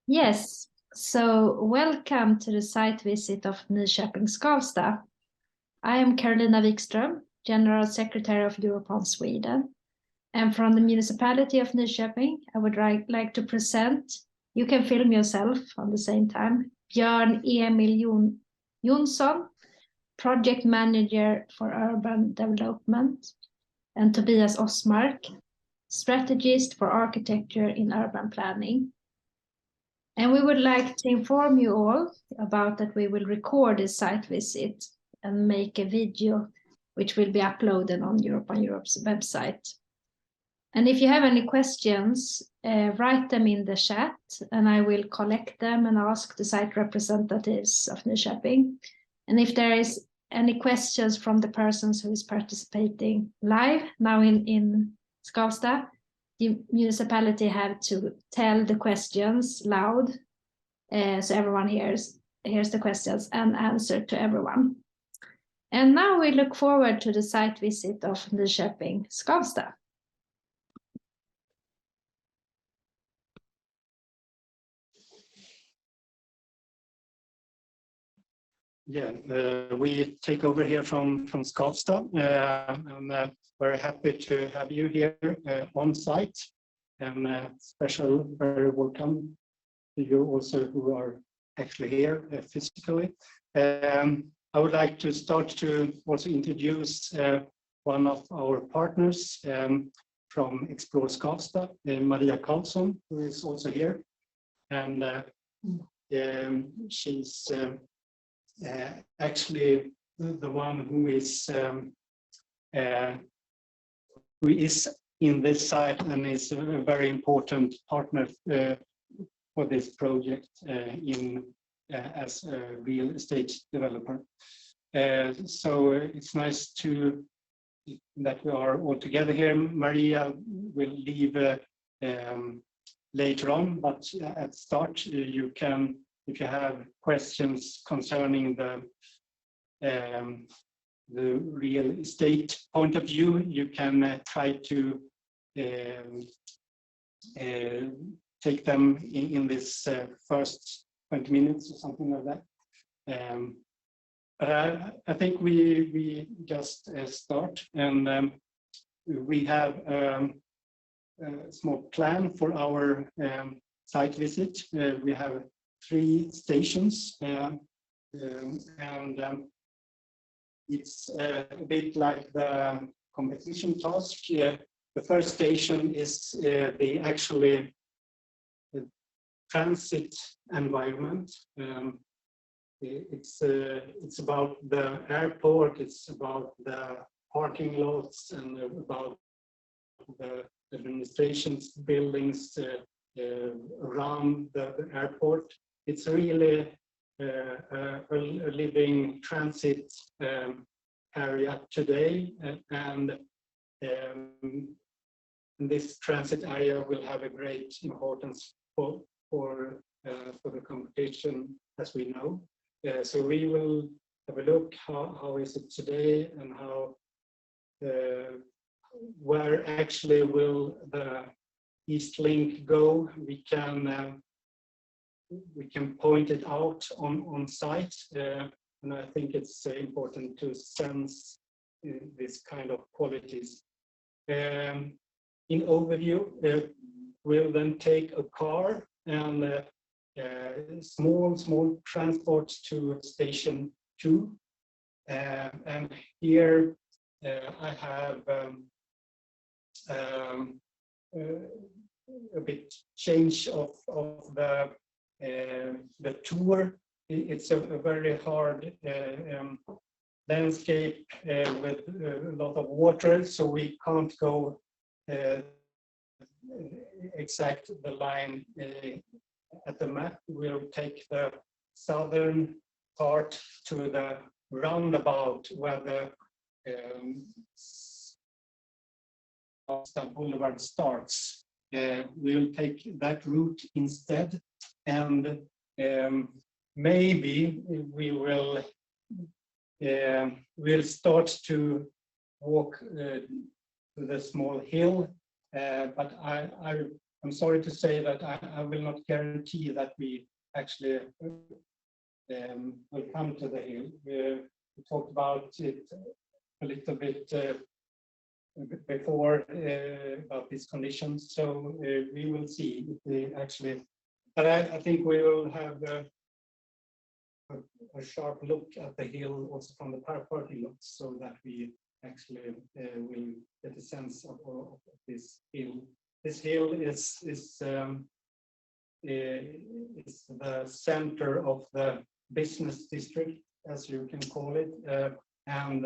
Yes, so welcome to the site visit of Nyköping Skavsta. I am Carolina Wikström, General Secretary of Europan Sweden. And from the municipality of Nyköping, I would like to present, you can film yourself on the same time, Björn Emil Jonsson, Project Manager for Urban Development, and Tobias Osmark, Strategist for Architecture in Urban Planning. And we would like to inform you all about that we will record this site visit and make a video which will be uploaded on Europan Europe's website. And if you have any questions, write them in the chat and I will collect them and ask the site representatives of Nyköping. And if there is any questions from the persons who is participating live now in Skavsta, the municipality have to tell the questions loud so everyone hears the questions and answer to everyone. And now we look forward to the site visit of Nyköping Skavsta. Yeah, we take over here from Skavsta, and very happy to have you here on site, and special very welcome to you also who are actually here physically. I would like to start to also introduce one of our partners from Explore Skavsta, Maria Karlsson, who is also here, and she's actually the one who is in this site and is a very important partner for this project as a real estate developer. So it's nice that we are all together here. Maria will leave later on, but at the start you can, if you have questions concerning the real estate point of view, you can try to take them in this first 20 minutes or something like that. I think we just start, and we have a small plan for our site visit. We have 3 stations, and it's a bit like the competition task. The first station is the actually transit environment. It's about the airport, it's about the parking lots, and about the administration's buildings around the airport. It's really a living transit area today, and this transit area will have a great importance for the competition, as we know. So we will have a look how is it today, and how where actually will the East Link go. We can point it out on site, and I think it's important to sense this kind of qualities. In overview, we'll then take a car and small transport to station 2, and here I have a bit change of the tour. It's a very hard landscape with a lot of water, so we can't go exact the line at the map. We'll take the southern part to the roundabout where the Boulevard starts. We'll take that route instead, and maybe we will we'll start to walk to the small hill, but I I'm sorry to say that I will not guarantee that we actually will come to the hill. We talked about it a little bit before about these conditions, so we will see if we actually. But I think we will have a sharp look at the hill also from the parking lot, so that we actually will get a sense of this hill. This hill is the center of the business district, as you can call it, and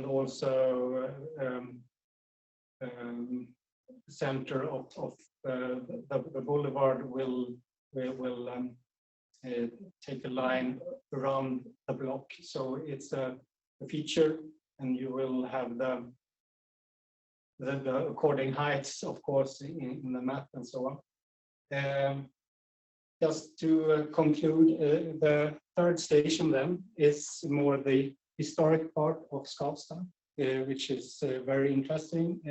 also center of the boulevard will take a line around the block, so it's a feature, and you will have the according heights, of course, in the map and so on. Just to conclude, the third station then is more the historic part of Skavsta, which is very interesting.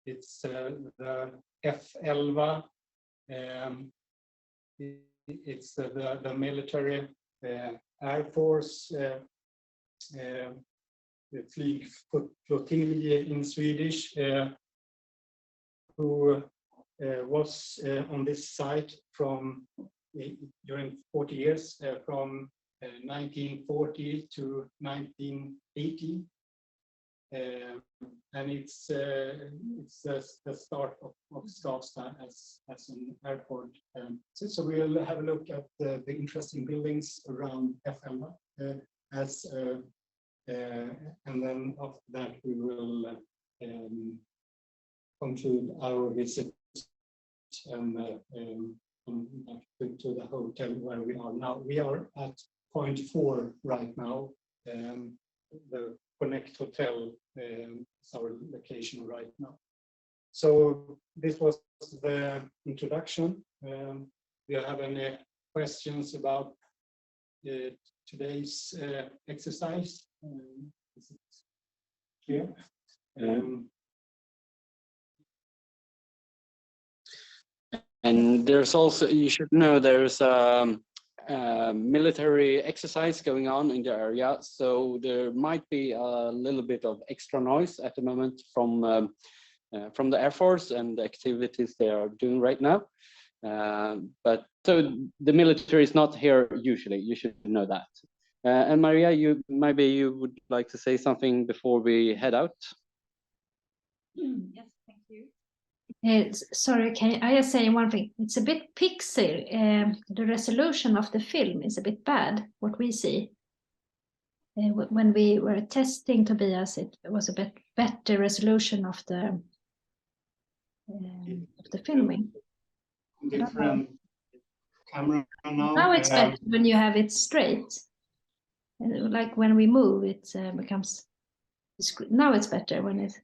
It's the F11. It's the military Air Force flygflottilj in Swedish, who was on this site from during 40 years, from 1940 to 1980, and it's the start of Skavsta as an airport. So we'll have a look at the interesting buildings around F11 and then after that we will conclude our visit and back to the hotel where we are now. We are at point 4 right now. The Connect Hotel is our location right now. So this was the introduction. Do you have any questions about today's exercise? Is it clear? And there's also, you should know, there's a military exercise going on in the area, so there might be a little bit of extra noise at the moment from the Air Force and the activities they are doing right now. But so the military is not here usually. You should know that. And Maria, maybe you would like to say something before we head out? Yes, thank you. Sorry, can I just say one thing? It's a bit pixel. The resolution of the film is a bit bad, what we see. When we were testing Tobias, it was a bit better resolution of the filming. Different camera now. Now it's better when you have it straight. Like when we move, it becomes. Now it's better when it's.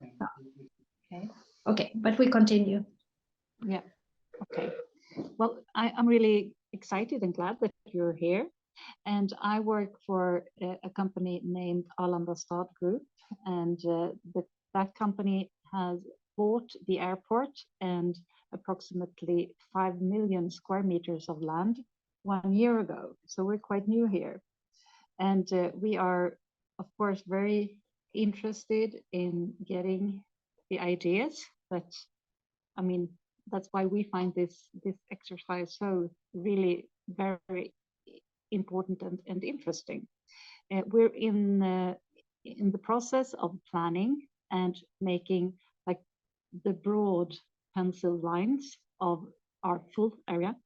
Okay. Okay, but we continue. Yeah. Okay. Well, I'm really excited and glad that you're here. And I work for a company named Arlanda Stad Group, and that company has bought the airport and approximately 5 million square meters of land 1 year ago. So we're quite new here. And we are, of course, very interested in getting the ideas that, I mean, that's why we find this exercise so really very important and interesting. We're in the process of planning and making like the broad pencil lines of our full area,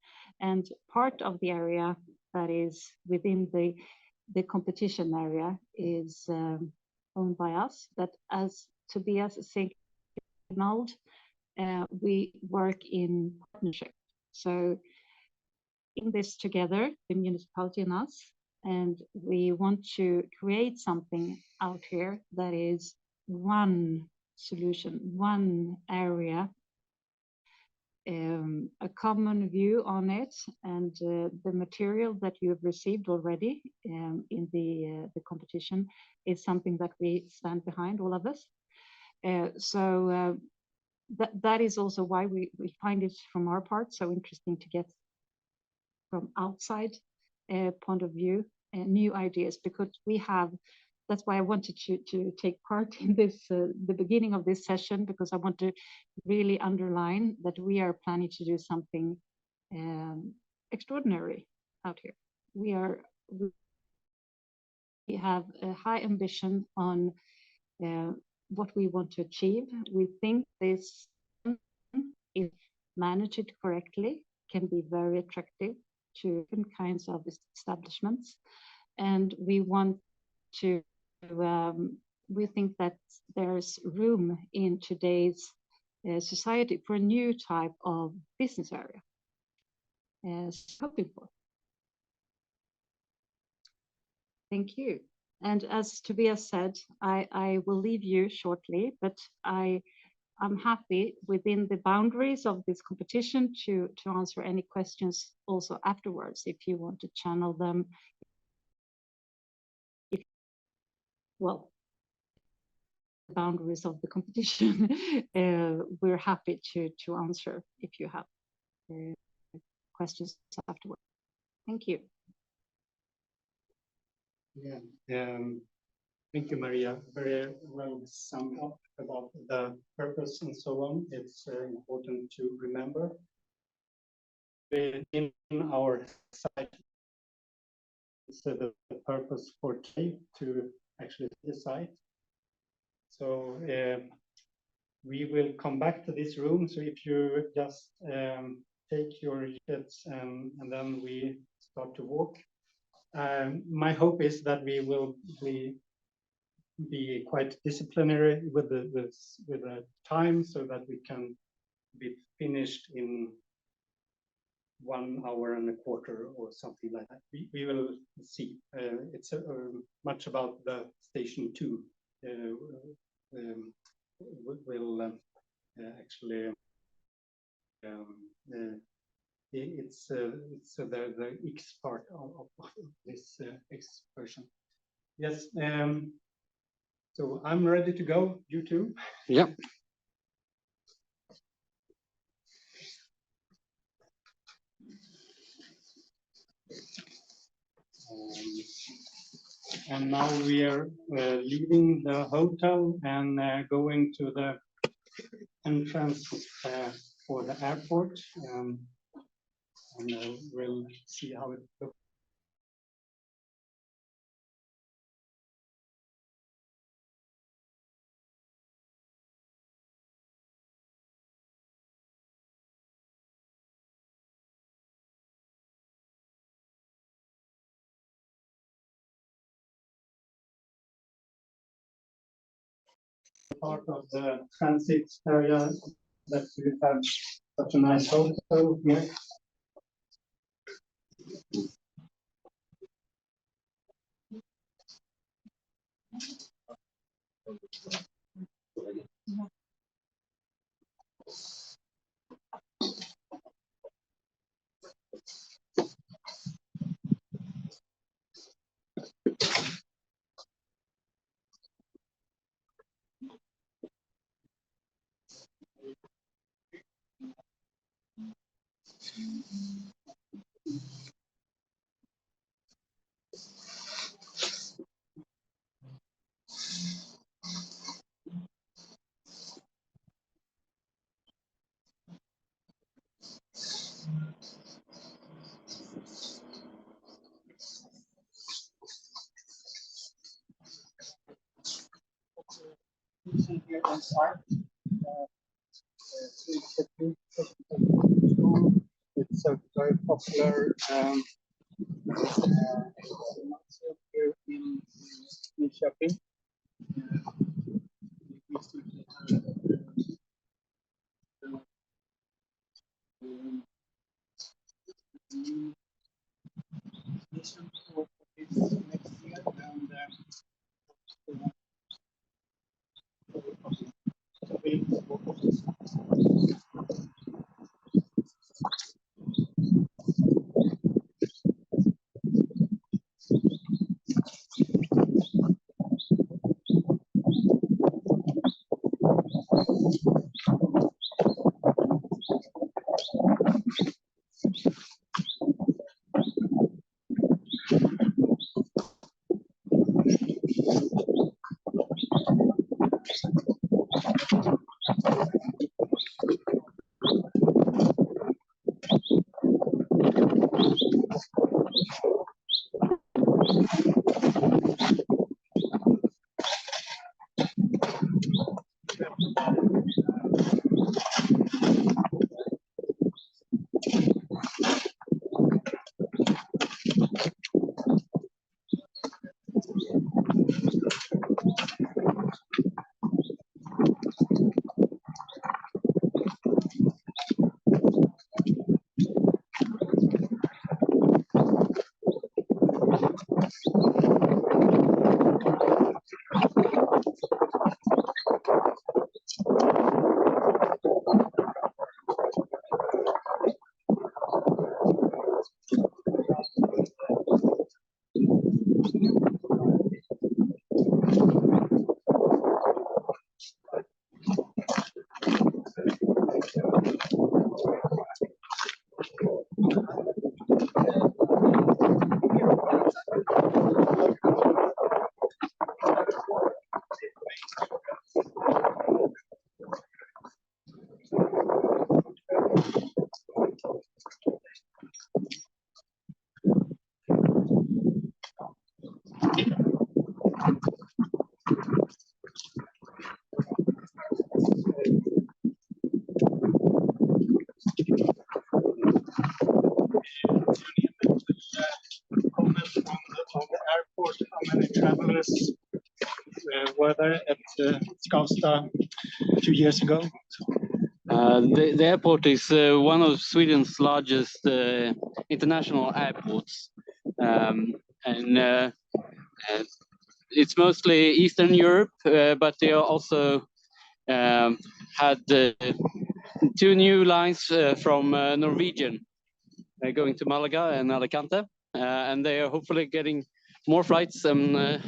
and part of the area that is within the competition area is owned by us. That, as Tobias signaled, we work in partnership. So in this together, the municipality and us, and we want to create something out here that is one solution, one area, a common view on it, and the material that you have received already in the competition is something that we stand behind, all of us. So that is also why we find it from our part so interesting to get from outside point of view new ideas, because we have, that's why I wanted to take part in this the beginning of this session, because I want to really underline that we are planning to do something extraordinary out here. We have a high ambition on what we want to achieve. We think this, if managed correctly, can be very attractive to different kinds of establishments. And we want to, we think that there's room in today's society for a new type of business area. Hoping for. Thank you. And as Tobias said, I will leave you shortly, but I'm happy within the boundaries of this competition to answer any questions also afterwards, if you want to channel them. Well, the boundaries of the competition, we're happy to answer if you have questions afterwards. Thank you. Yeah, thank you, Maria. Very well summed up about the purpose and so on. It's important to remember. In our site, the purpose for today to actually decide. So we will come back to this room. So if you just take your tickets and then we start to walk. My hope is that we will be quite disciplinary with the time, so that we can be finished in 1 hour and a quarter or something like that. We will see. It's much about the station 2. Will actually it's the X part of this excursion. Yes. So I'm ready to go. You too? Yeah. And now we are leaving the hotel and going to the entrance for the airport. And we'll see how it looks. Part of the transit area that we have such a nice hotel here. Here on site. It's a very popular here in Nyköping. For this next year, and Comments on the airport, how many travelers were there at Skavsta 2 years ago? The airport is one of Sweden's largest international airports, and it's mostly Eastern Europe, but they also had 2 new lines from Norwegian going to Malaga and Alicante, and they are hopefully getting more flights and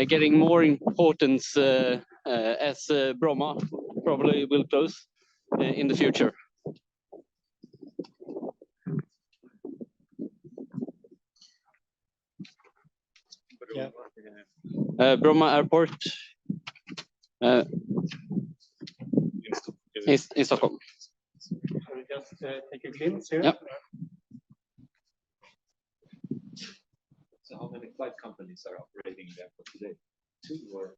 getting more importance as Bromma probably will close in the future. Yeah. Bromma Airport is in Stockholm. Shall we just take a glimpse here? Yep. So how many flight companies are operating there for today? 2 or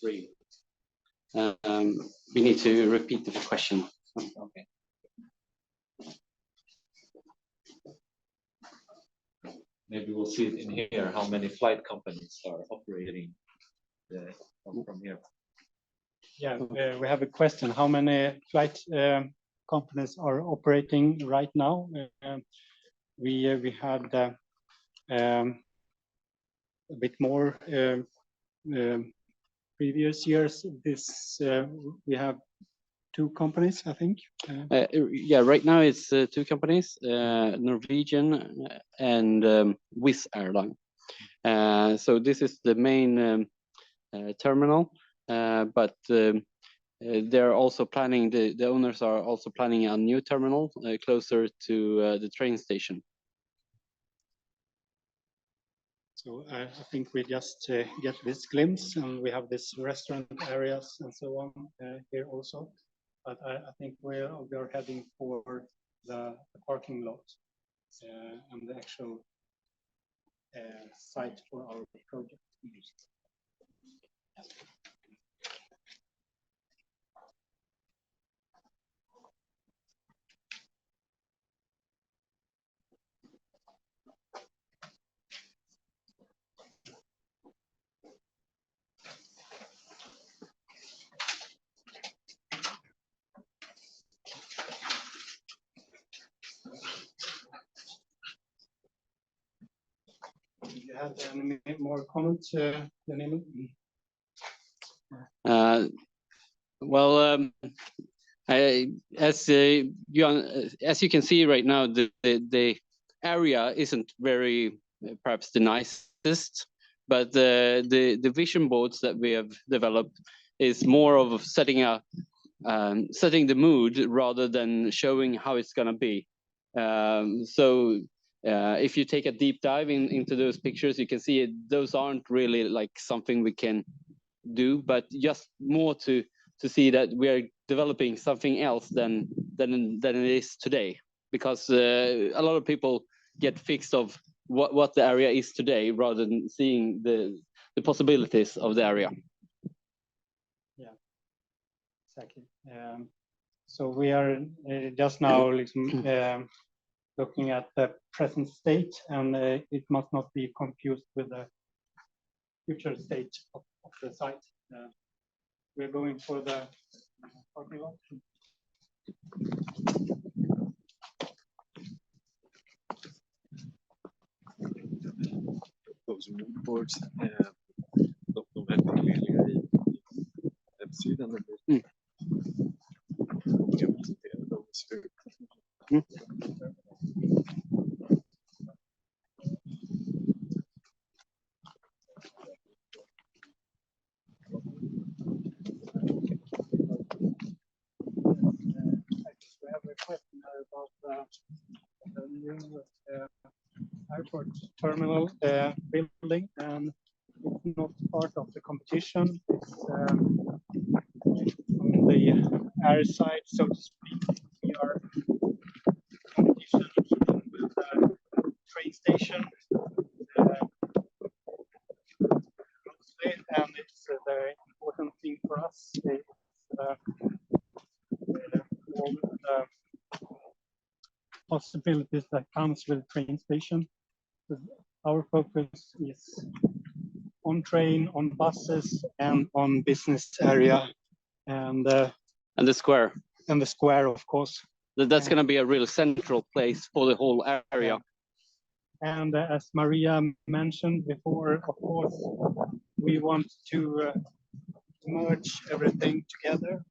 3? We need to repeat the question. Okay. Maybe we'll see it in here, how many flight companies are operating from here. Yeah, we have a question. How many flight companies are operating right now? We had a bit more previous years. This we have 2 companies, I think. Yeah, right now it's 2 companies, Norwegian and Wizz Airline. So this is the main terminal, but they're also planning, the owners are also planning a new terminal closer to the train station. So I think we just get this glimpse, and we have this restaurant areas and so on here also. But I think we are heading for the parking lot and the actual site for our project. Do you have any more comments, Daniel? Well, as you can see right now, the area isn't very perhaps the nicest, but the vision boards that we have developed is more of setting the mood rather than showing how it's gonna be. So if you take a deep dive into those pictures, you can see those aren't really like something we can do, but just more to see that we are developing something else than it is today, because a lot of people get fixed of what the area is today rather than seeing the possibilities of the area. Yeah, exactly. So we are just now looking at the present state, and it must not be confused with the future state of the site. We're going for the parking lot. Those boards, de är tillgängliga i hemsidan. Och jag presenterar dem i slutet. We have a question about the new airport terminal building, and it's not part of the competition. It's on the air side, so to speak. possibilities that comes with train station. Our focus is on train, on buses, and on business area, and the square. And the square, of course. That's going to be a real central place for the whole area. And as Maria mentioned before, of course, we want to merge everything together.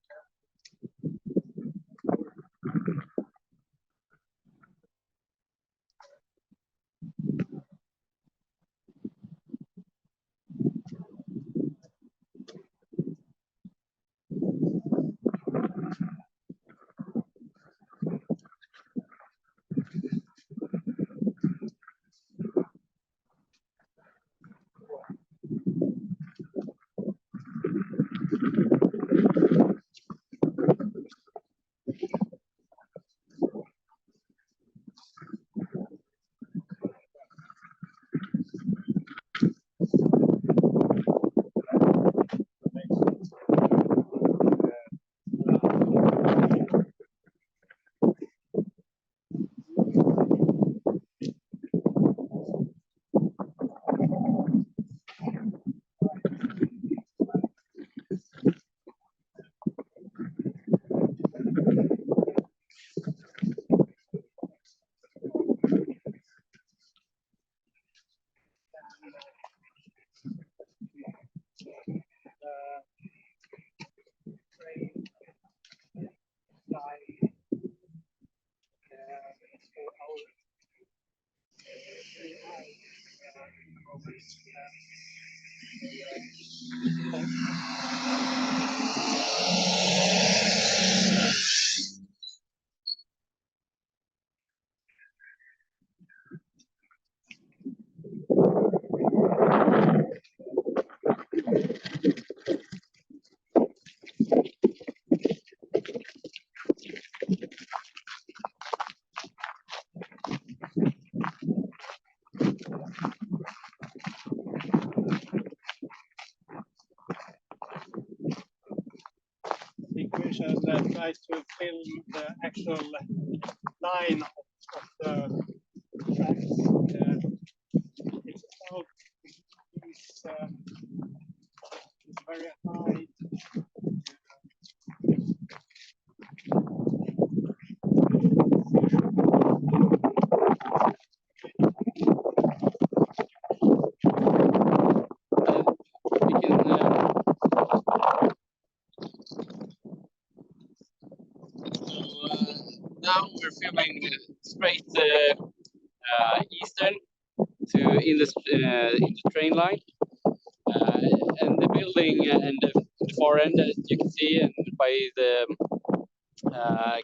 Try to film the actual line of the tracks. It's about it's very high. Now we're filming straight eastern to in the train line, and the building and the far end, as you can see, and by the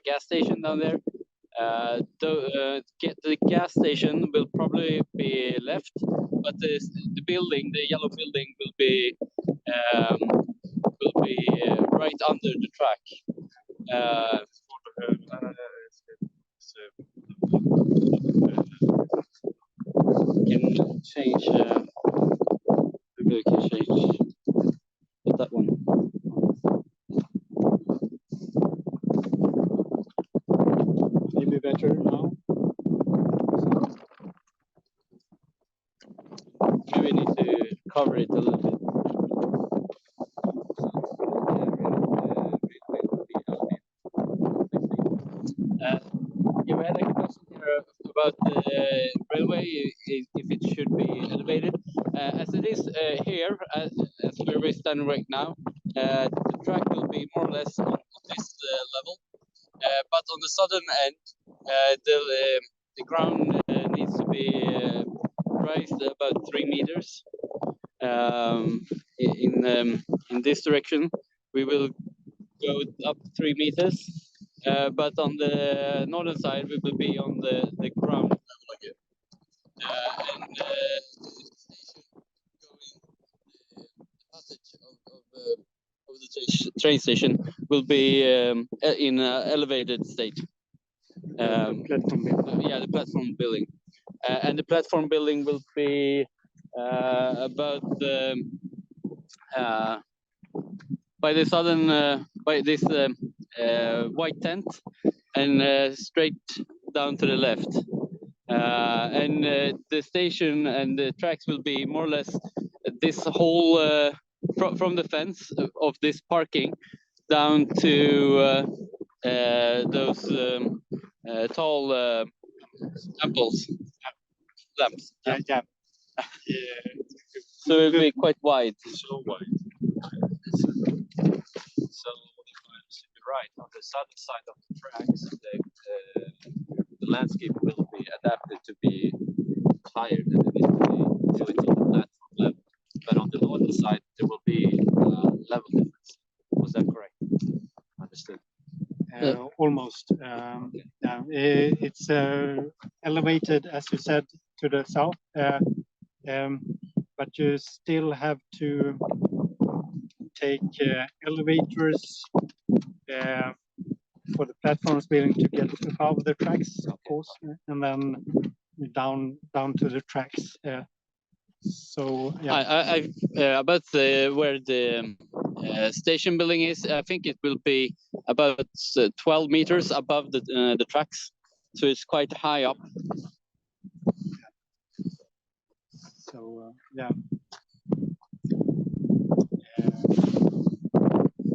gas station down there. The gas station will probably be left, but the building, the yellow building, will be right under the track. Can change. Maybe we can change that one. Maybe better now. Maybe we need to cover it a little bit. You had a question here about the railway, if it should be elevated. As it is here, as where we're standing right now, the track will be more or less on this level. But on the southern end, the ground needs to be raised about 3 meters. In this direction, we will go up 3 meters. But on the northern side, we will be on the ground level again. And the station going, the passage of the train station will be in an elevated state. Platform building. Yeah, the platform building. And the platform building will be about by the southern by this white tent. and straight down to the left. And the station and the tracks will be more or less this whole from the fence of this parking down to those tall apples lamps. Yeah. So it'll be quite wide. So wide. So if I understand you right, on the southern side of the tracks, the landscape will be adapted to be higher than it is today, so it's on the platform level. But on the northern side, there will be level difference. Was that correct? Understood. Almost. Yeah, it's elevated, as you said, to the south, but you still have to take elevators for the platforms building to get above the tracks, of course, and then down to the tracks. So yeah. About where the station building is, I think it will be about 12 meters above the tracks, so it's quite high up. So yeah.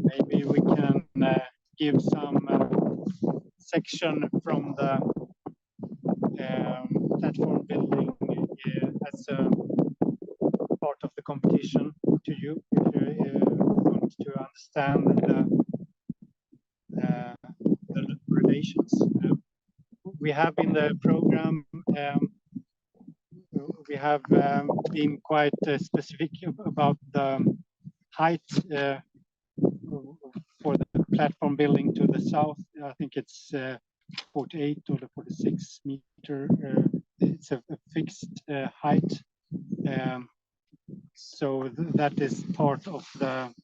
Maybe we can give some section from the platform building as a part of the competition to you, if you want to understand the relations. We have in the program, we have been quite specific about the height for the platform building to the south. I think it's 48 or 46 meter. It's a fixed height. So that is part of the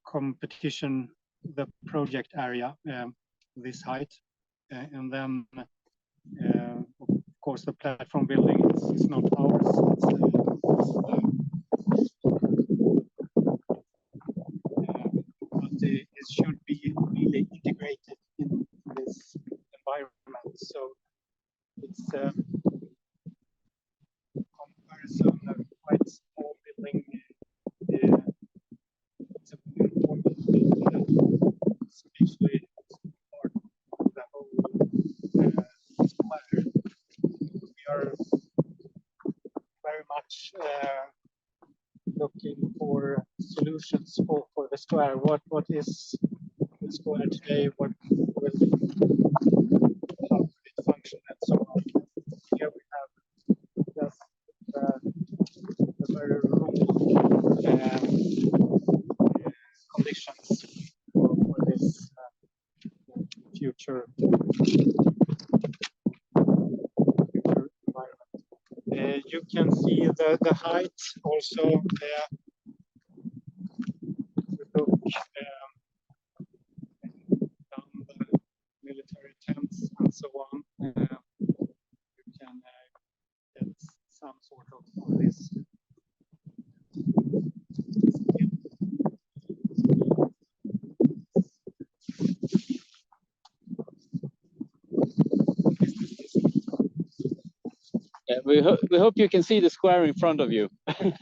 competition, the project area, this height. And then, of course, the platform building is not ours. But it should be really integrated in this environment. So it's comparison of quite small building. It's a important building. It's actually part of the whole square. We are very much looking for solutions for the square. What is the square today? What will how will it function and so on. Here we have just the very raw conditions for this future environment. You can see the height also there. Look down the military tents and so on. You can get some sort of this. Yeah, we hope you can see the square in front of you. It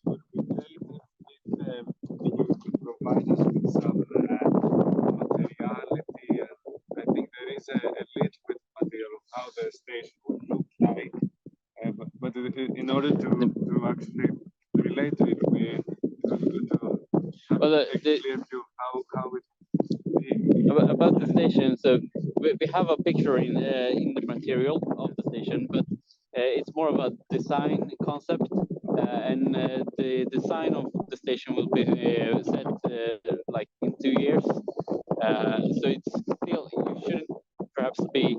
would be great if you could provide us with some materiality. I think there is a little bit material of how the station would look like. But in order to actually relate to it, we have to have a clear view how it about the station. So we have a picture in the material of the station, but it's more of a design concept, and the design of the station will be set like in 2 years. So it's still, you shouldn't perhaps be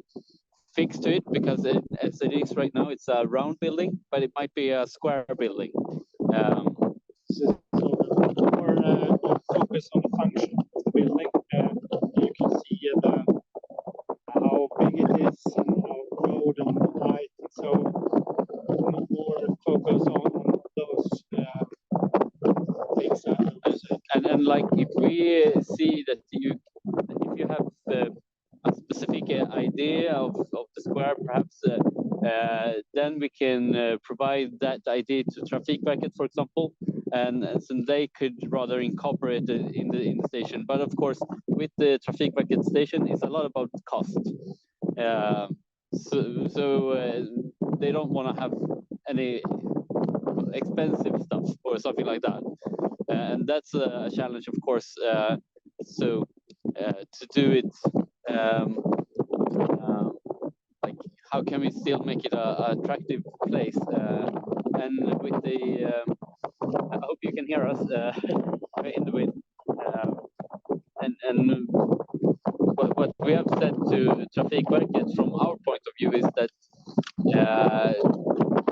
fixed to it, because as it is right now, it's a round building, but it might be a square building. So more focus on the function of the building. You can see how big it is and how broad and height. So more focus on those things. And like if we see that if you have a specific idea of the square, perhaps then we can provide that idea to Trafikverket, for example, and so they could rather incorporate it in the station. But of course, with the Trafikverket station, it's a lot about cost. So they don't want to have any expensive stuff or something like that, and that's a challenge, of course. So to do it, like how can we still make it a attractive place? And with the, I hope you can hear us in the wind. And what we have said to Trafikverket from our point of view is that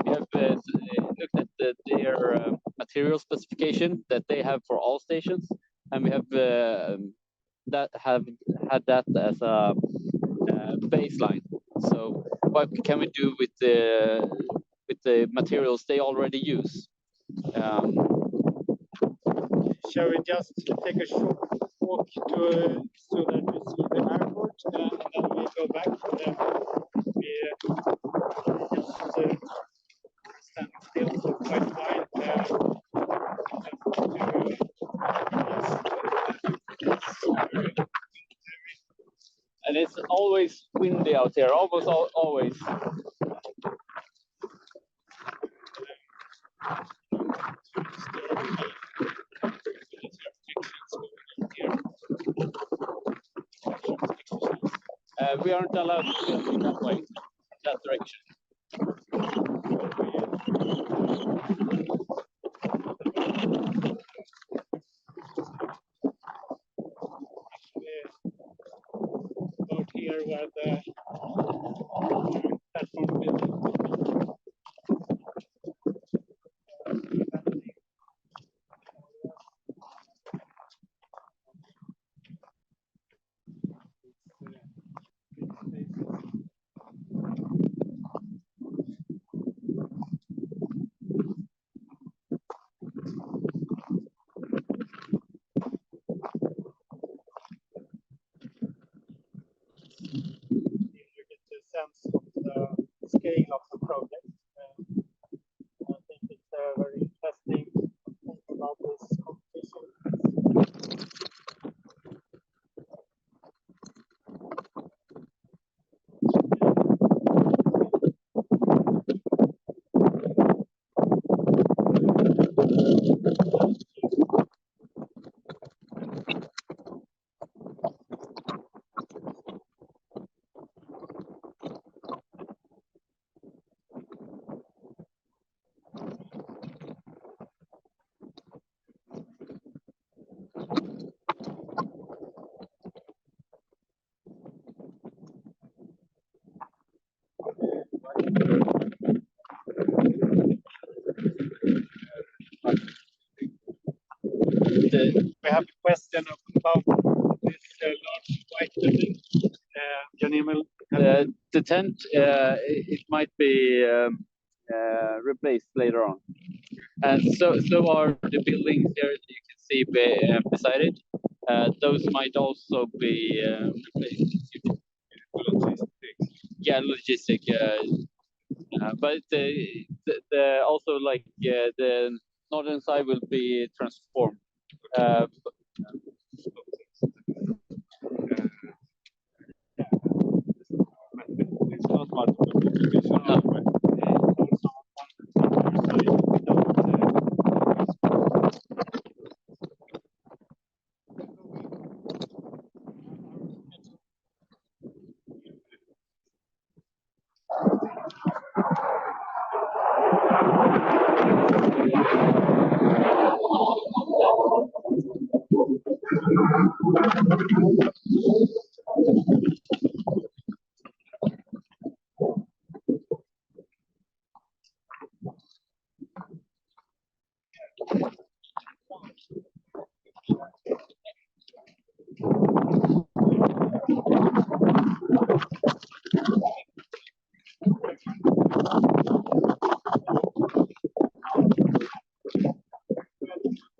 we have looked at their material specification that they have for all stations, and we have had that as a baseline. So what can we do with the materials they already use? Shall we just take a short walk to so that we see the airport, and then we go back? We just stand still for quite a while. And it's always windy out here, almost always. We aren't allowed to go that way, that direction. Out here where the platform building. Sense of the scale of the project. I think it's a very interesting thing about this competition. We have a question about this large white building. Jan-Emil, The tent, it might be replaced later on. And so are the buildings here that you can see beside it. Those might also be replaced. Yeah, logistic. But the also like the northern side will be transformed. it's not much.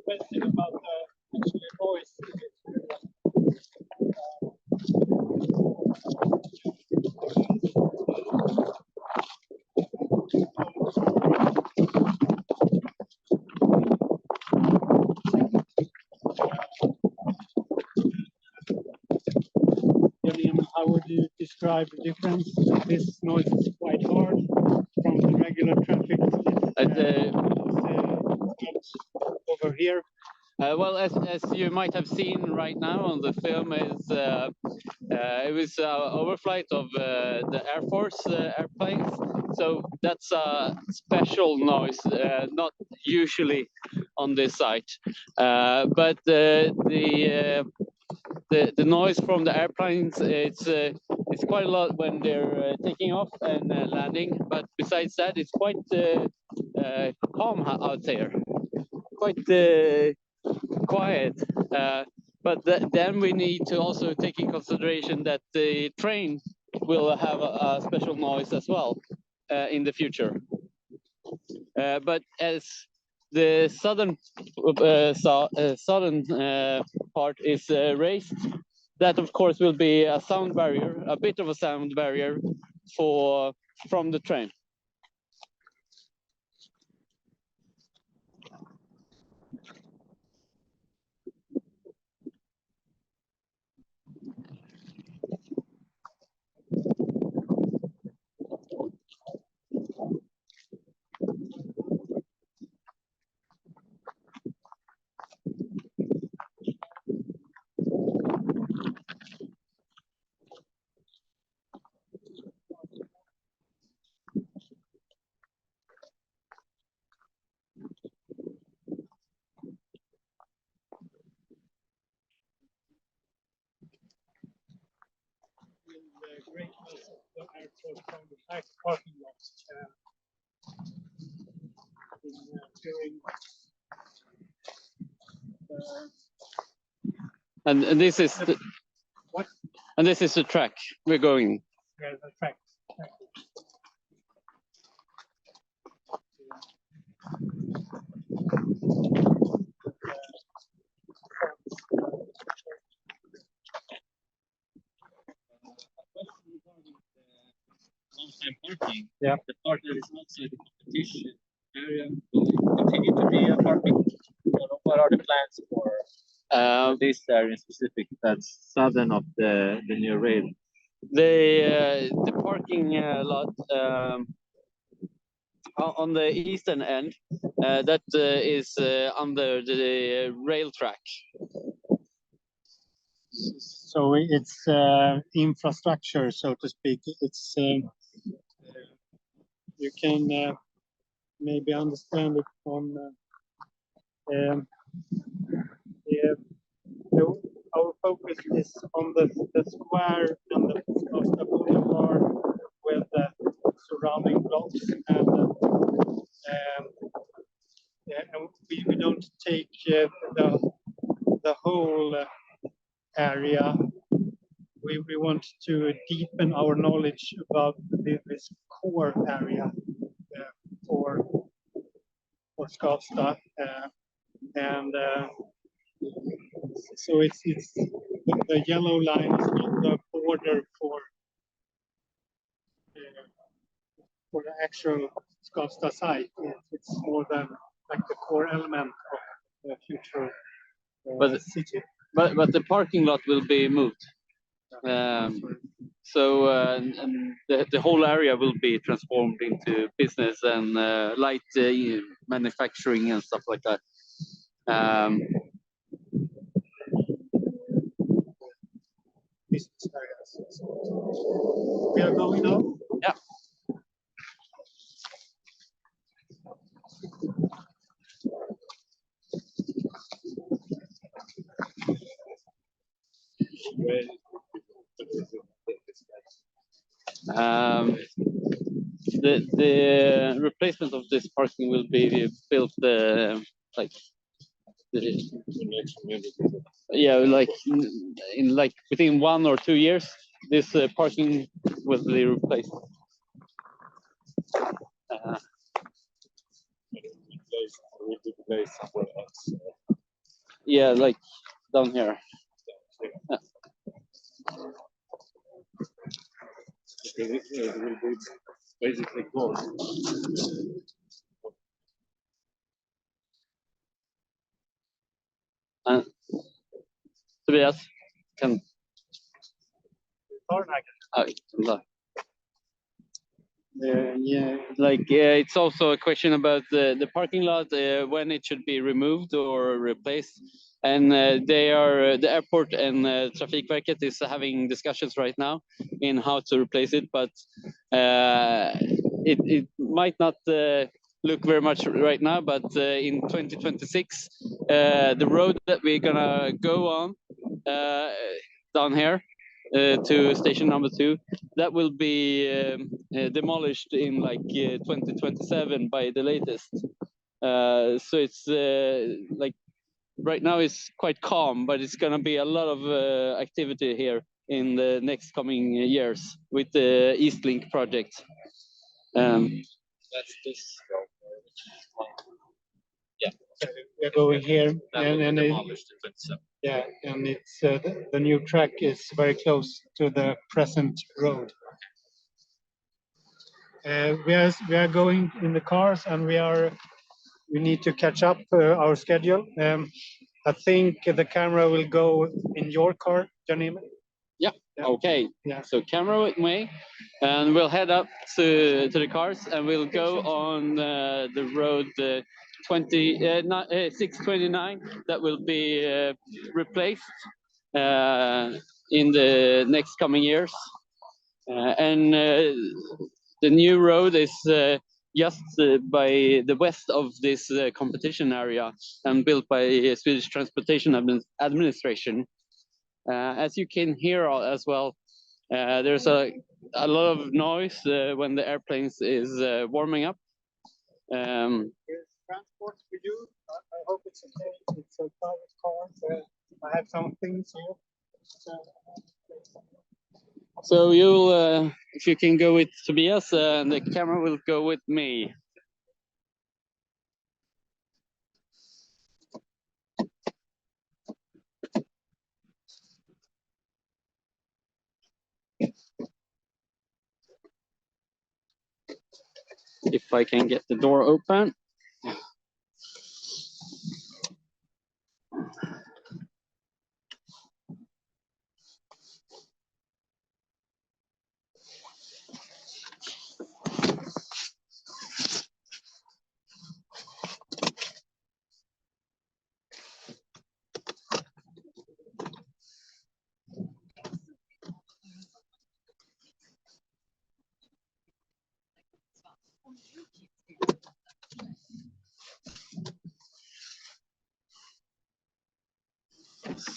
Question about actually describe the difference? This noise is quite hard from the regular traffic. Over here. Well, as you might have seen right now on the film, is it was overflight of the Air Force airplanes. So that's a special noise, not usually on this site. But the noise from the airplanes, it's quite a lot when they're taking off and landing. But besides that, it's quite calm out there, quite quiet. But then we need to also take in consideration that the train will have a special noise as well in the future. But as the southern part is raised, that of course will be a sound barrier, a bit of a sound barrier from the train. The greatness of the airport from the back parking lot. And this is the, what? And this is the track we're going. Yeah, the track. Parking. Yeah. The part that is outside the competition area will continue to be a parking. What are the plans for this area in specific? That's southern of the new rail. The parking lot on the eastern end that is under the rail track. So it's infrastructure, so to speak. It's you can maybe understand it from our focus is on the square and the Skavsta Boulevard with the surrounding blocks, and we don't take the whole area. We want to deepen our knowledge about this core area for Skavsta, and so it's the yellow line is not the border for the actual Skavsta site. It's more than like the core element of the future city. But the parking lot will be moved. So and the whole area will be transformed into business and light manufacturing and stuff like that. Business areas. We are going now. Yeah. The replacement of this parking will be built like like in like within 1 or 2 years. This parking will be replaced. Yeah, like down here. Yeah. It will be basically gone. Tobias, can Yeah, it's also a question about the parking lot, when it should be removed or replaced. And the airport and Trafikverket is having discussions right now in how to replace it, but it might not look very much right now, but in 2026, the road that we're gonna go on down here to station number 2, that will be demolished in like 2027 by the latest. So it's like right now it's quite calm, but it's gonna be a lot of activity here in the next coming years with the East Link project. That's this. Yeah, We're going here, that will and be demolished in 27. yeah, and it's the new track is very close to the present road. We are going in the cars, and we need to catch up our schedule. I think the camera will go in your car, Janine. Yeah. Yeah. Okay. Yeah. So camera with me, and we'll head up to the cars, and we'll go on the road 629 that will be replaced in the next coming years, and the new road is just by the west of this competition area and built by Swedish Transportation Administration. As you can hear as well, there's a lot of noise when the airplanes is warming up. Here's transport for you. I hope it's okay. It's a private car. I have some things here. So you'll, if you can go with Tobias, and the camera will go with me. If I can get the door open.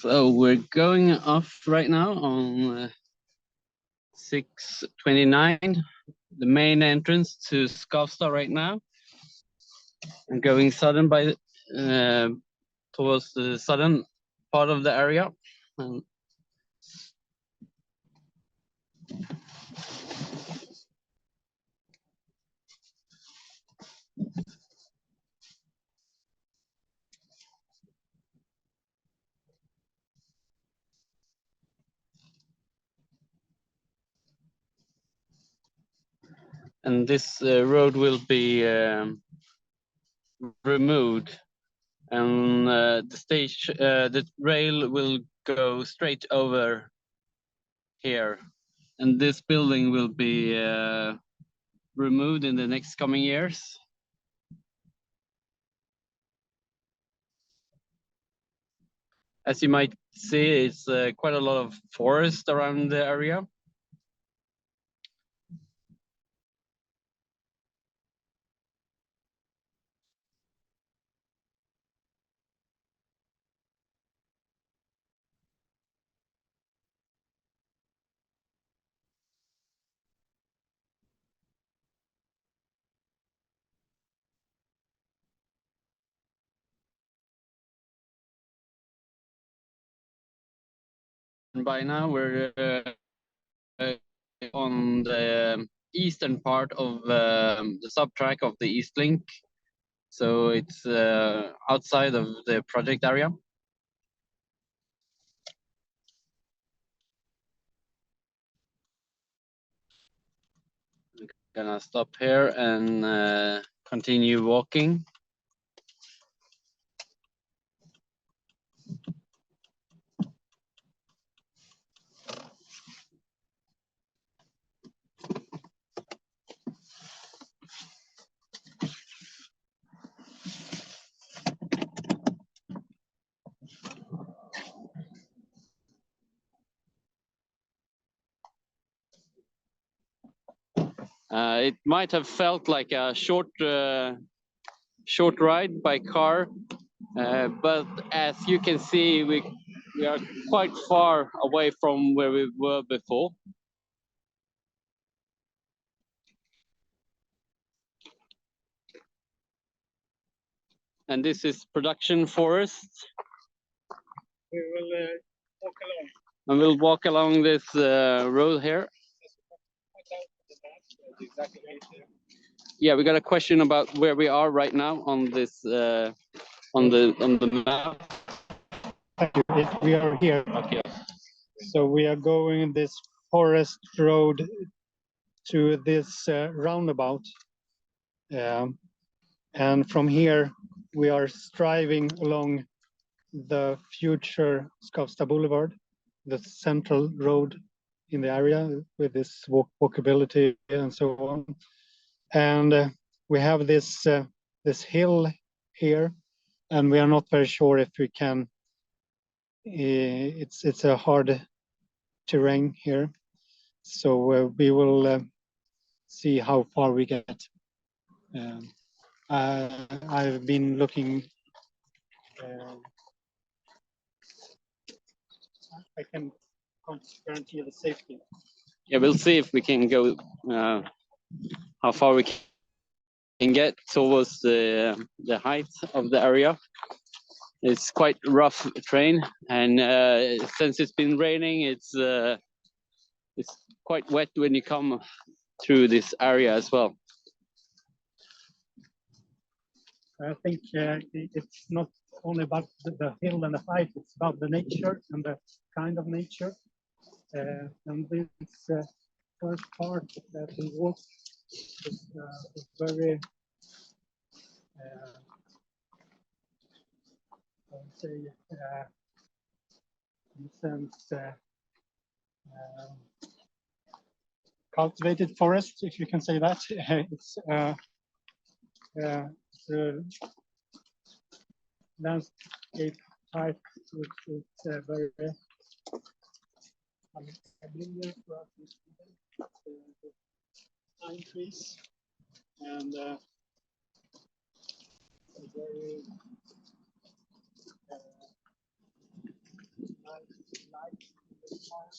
So we're going off right now on 629, the main entrance to Skavsta right now. I'm going southern by towards the southern part of the area. And this road will be removed, and the rail will go straight over here, and this building will be removed in the next coming years. As you might see, it's quite a lot of forest around the area. And by now we're on the eastern part of the subtrack of the East Link. So it's outside of the project area. I'm gonna stop here and continue walking. It might have felt like a short ride by car, but as you can see, we are quite far away from where we were before. And this is production forest. We will walk along. And we'll walk along this road here. Yeah, we got a question about where we are right now on this on the map. We are here. Okay. So we are going this forest road to this roundabout. And from here, we are striving along the future Skavsta Boulevard, the central road in the area with this walkability and so on. And we have this this hill here, and we are not very sure if we can. It's a hard terrain here, so we will see how far we get. I've been looking. I can guarantee the safety. Yeah, we'll see if we can go how far we can get towards the height of the area. It's quite rough terrain, and since it's been raining, it's quite wet when you come through this area as well. I think it's not only about the hill and the height, it's about the nature and the kind of nature. And this first part that we walk is very, I would say, in a sense, cultivated forest, if you can say that. It's the landscape type, which is very familiar for us in Sweden. The pine trees and very nice light in the park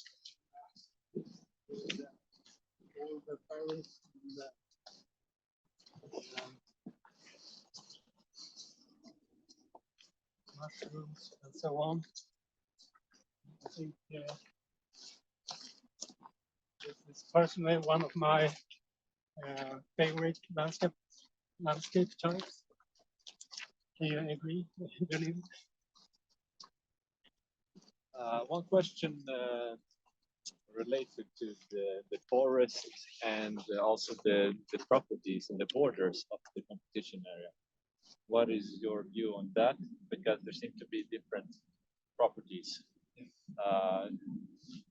with all the berries and the mushrooms and so on. I think this is personally one of my favorite landscape types. Can you agree, Janine? One question related to the forest and also the properties and the borders of the competition area. What is your view on that? Because there seem to be different properties.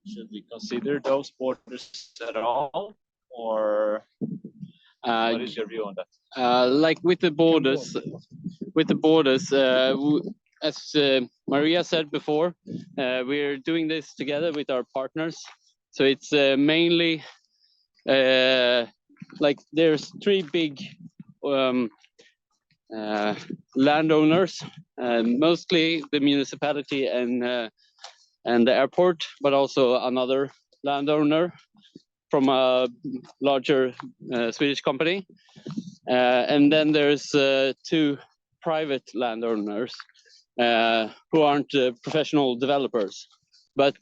Should we consider those borders at all, or what is your view on that? Like with the borders, as Maria said before, we're doing this together with our partners. So it's mainly like there's three big landowners, mostly the municipality and the airport, but also another landowner from a larger Swedish company. And then there's two private landowners who aren't professional developers. But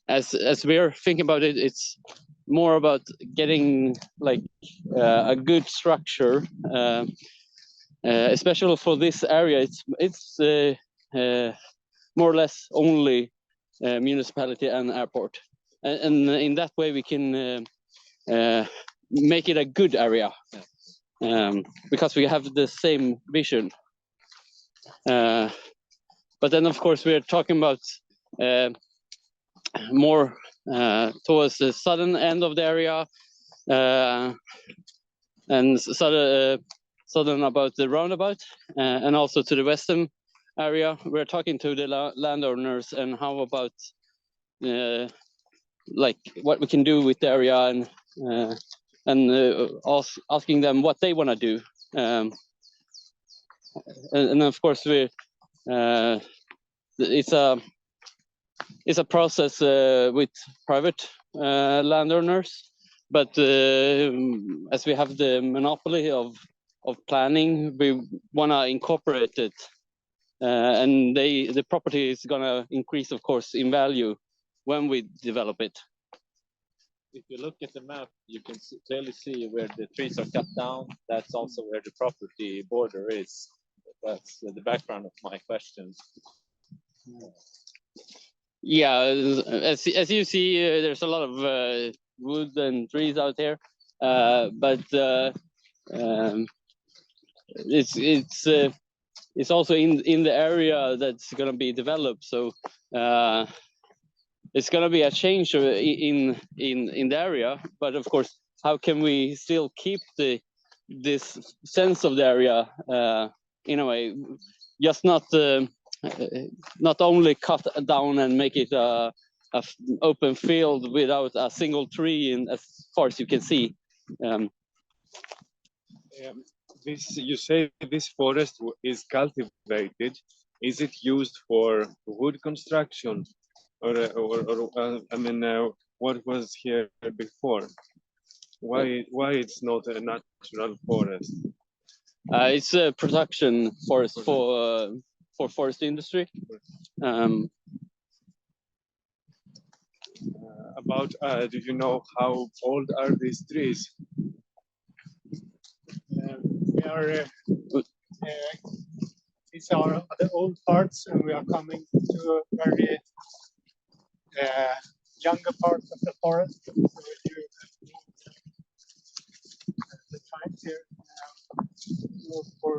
as we're thinking about it, it's more about getting like a good structure, especially for this area. It's more or less only municipality and airport, and in that way we can make it a good area, because we have the same vision. But then of course we're talking about more towards the southern end of the area, and southern about the roundabout, and also to the western area. We're talking to the landowners and how about like what we can do with the area, and and asking them what they want to do. And of course, it's a process with private landowners, but as we have the monopoly of planning, we want to incorporate it, and the property is going to increase, of course, in value when we develop it. If you look at the map, you can clearly see where the trees are cut down. That's also where the property border is. That's the background of my question. Yeah, as you see, there's a lot of wood and trees out there, but it's also in the area that's going to be developed. So it's going to be a change in the area. But of course, how can we still keep this sense of the area in a way, just not only cut down and make it a open field without a single tree in as far as you can see. This, you say this forest is cultivated. Is it used for wood construction, or I mean, what was here before? Why it's not a natural forest? It's a production forest for forest industry. Do you know how old are these trees? These are the old parts, and we are coming to a very younger part of the forest. So you the tribes here for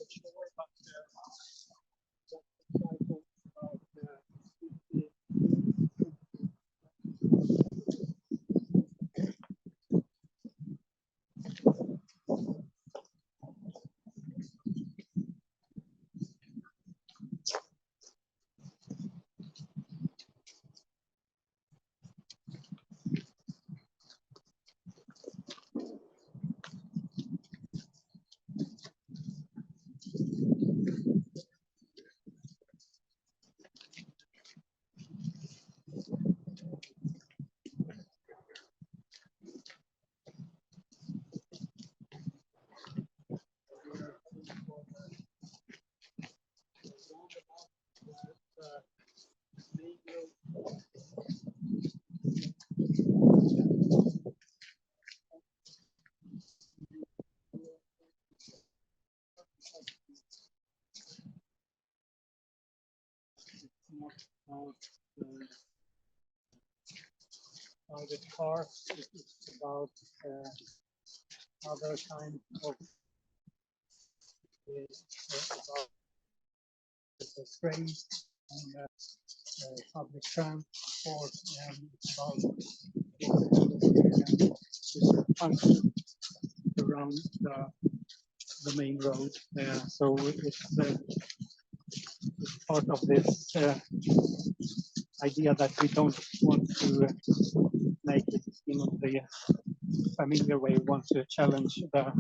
sure, but the car, it's about other kind of about the train and public transport, and about function around the main road. So it's part of this idea that we don't want to make it in the familiar way. We want to challenge the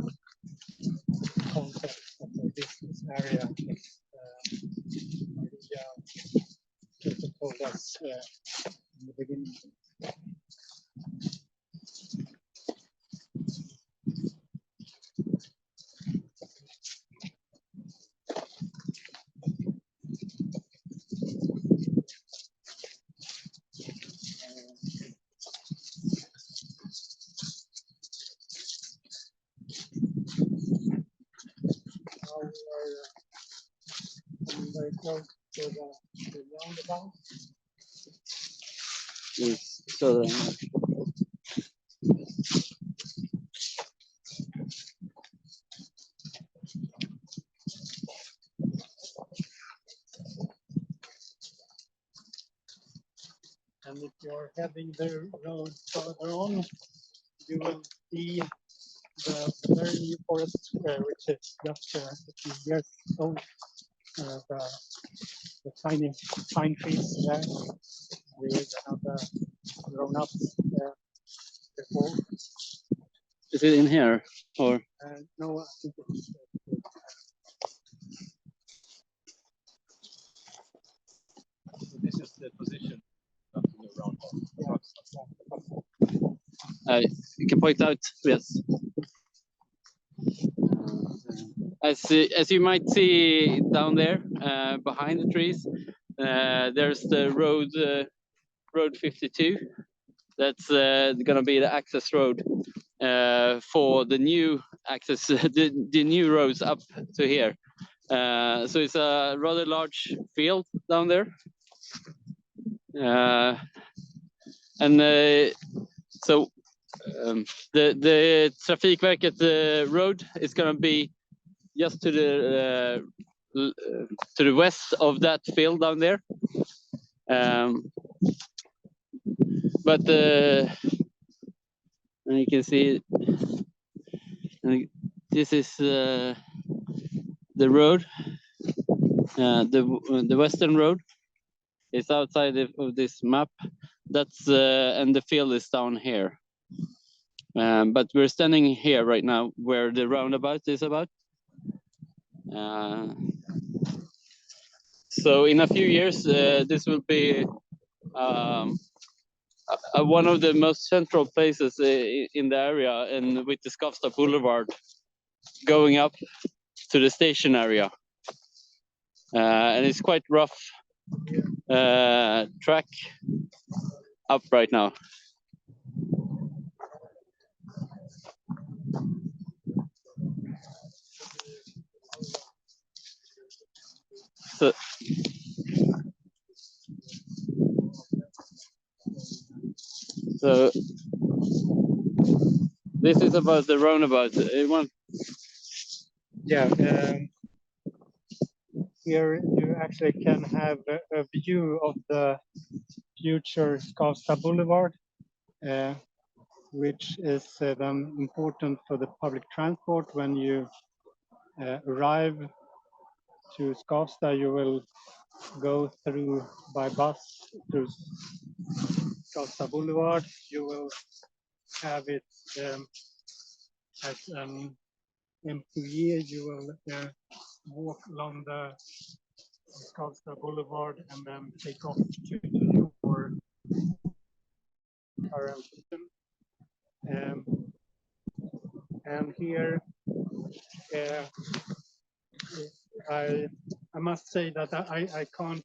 concept of the business area. Maria told us in the beginning. Very close to the roundabout. Yes, so And if you're heading the road further on, you will see the very new forest, which is just a few years old. The tiny pine trees there, we have grown up before. Is it in here or? No, I think it's, So this is the position around. You can point out, yes. As you might see down there, behind the trees, there's the road 52. That's going to be the access road for the new access, the new roads up to here. So it's a rather large field down there. So the Trafikverket road is going to be just to the west of that field down there. But and you can see this is the road, the western road. It's outside of this map. That's and the field is down here. But we're standing here right now where the roundabout is about. So in a few years, this will be one of the most central places in the area, and with the Skavsta Boulevard going up to the station area. And it's quite rough track up right now. So this is about the roundabout. yeah. Here you actually can have a view of the future Skavsta Boulevard, which is then important for the public transport. When you arrive to Skavsta, you will go through by bus through Skavsta Boulevard. You will have it as an employee. You will walk along the Skavsta Boulevard and then take off to your current position. And here, I must say that I can't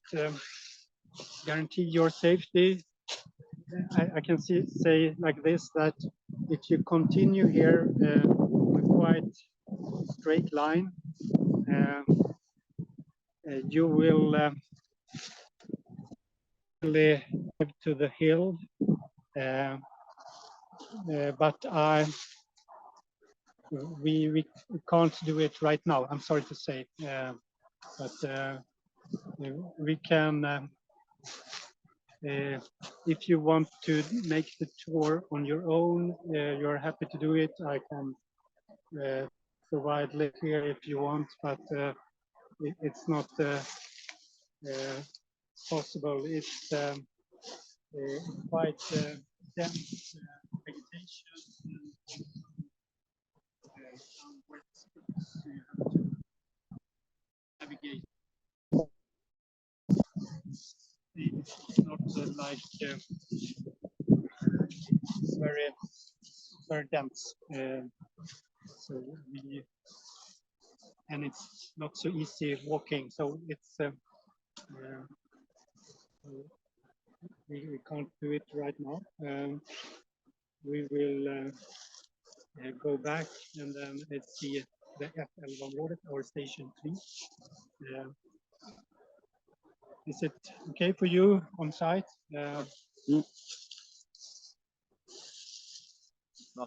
guarantee your safety. I can say like this, that if you continue here a quite straight line, you will really to the hill, but we can't do it right now. I'm sorry to say, but we can. If you want to make the tour on your own, you're happy to do it. I can provide link here if you want, but it's not possible. It's quite dense vegetation. Navigate. It's not like it's very dense. So and it's not so easy walking. So it's we can't do it right now. We will go back and then let's see the F11 or station 3. Is it okay for you on site? Not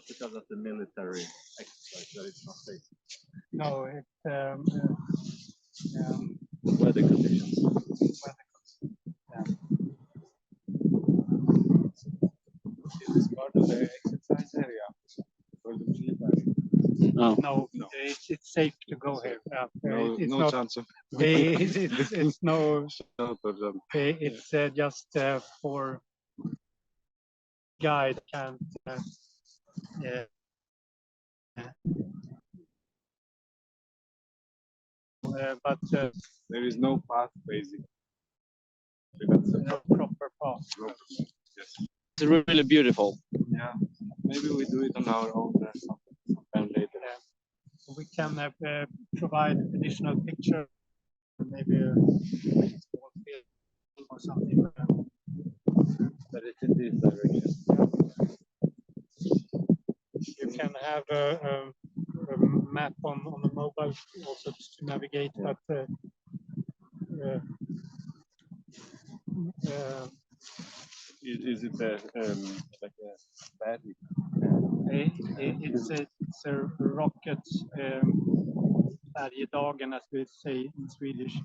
because of the military exercise that it's not safe. No, it's Weather conditions. Is this part of the exercise area for the military? No, it's safe to go here. No, it's no not, chance of. it's no. Shelter. It's just for guide can't but There is no path, basically. no proper path. Yes. It's really beautiful. Yeah. Maybe we do it on our own sometime later. We can provide additional picture, maybe a small film or something. But it's in this direction. You can have a map on the mobile also to navigate, but Is it like a valley? it's a rocket bergedagen, as we say in Swedish.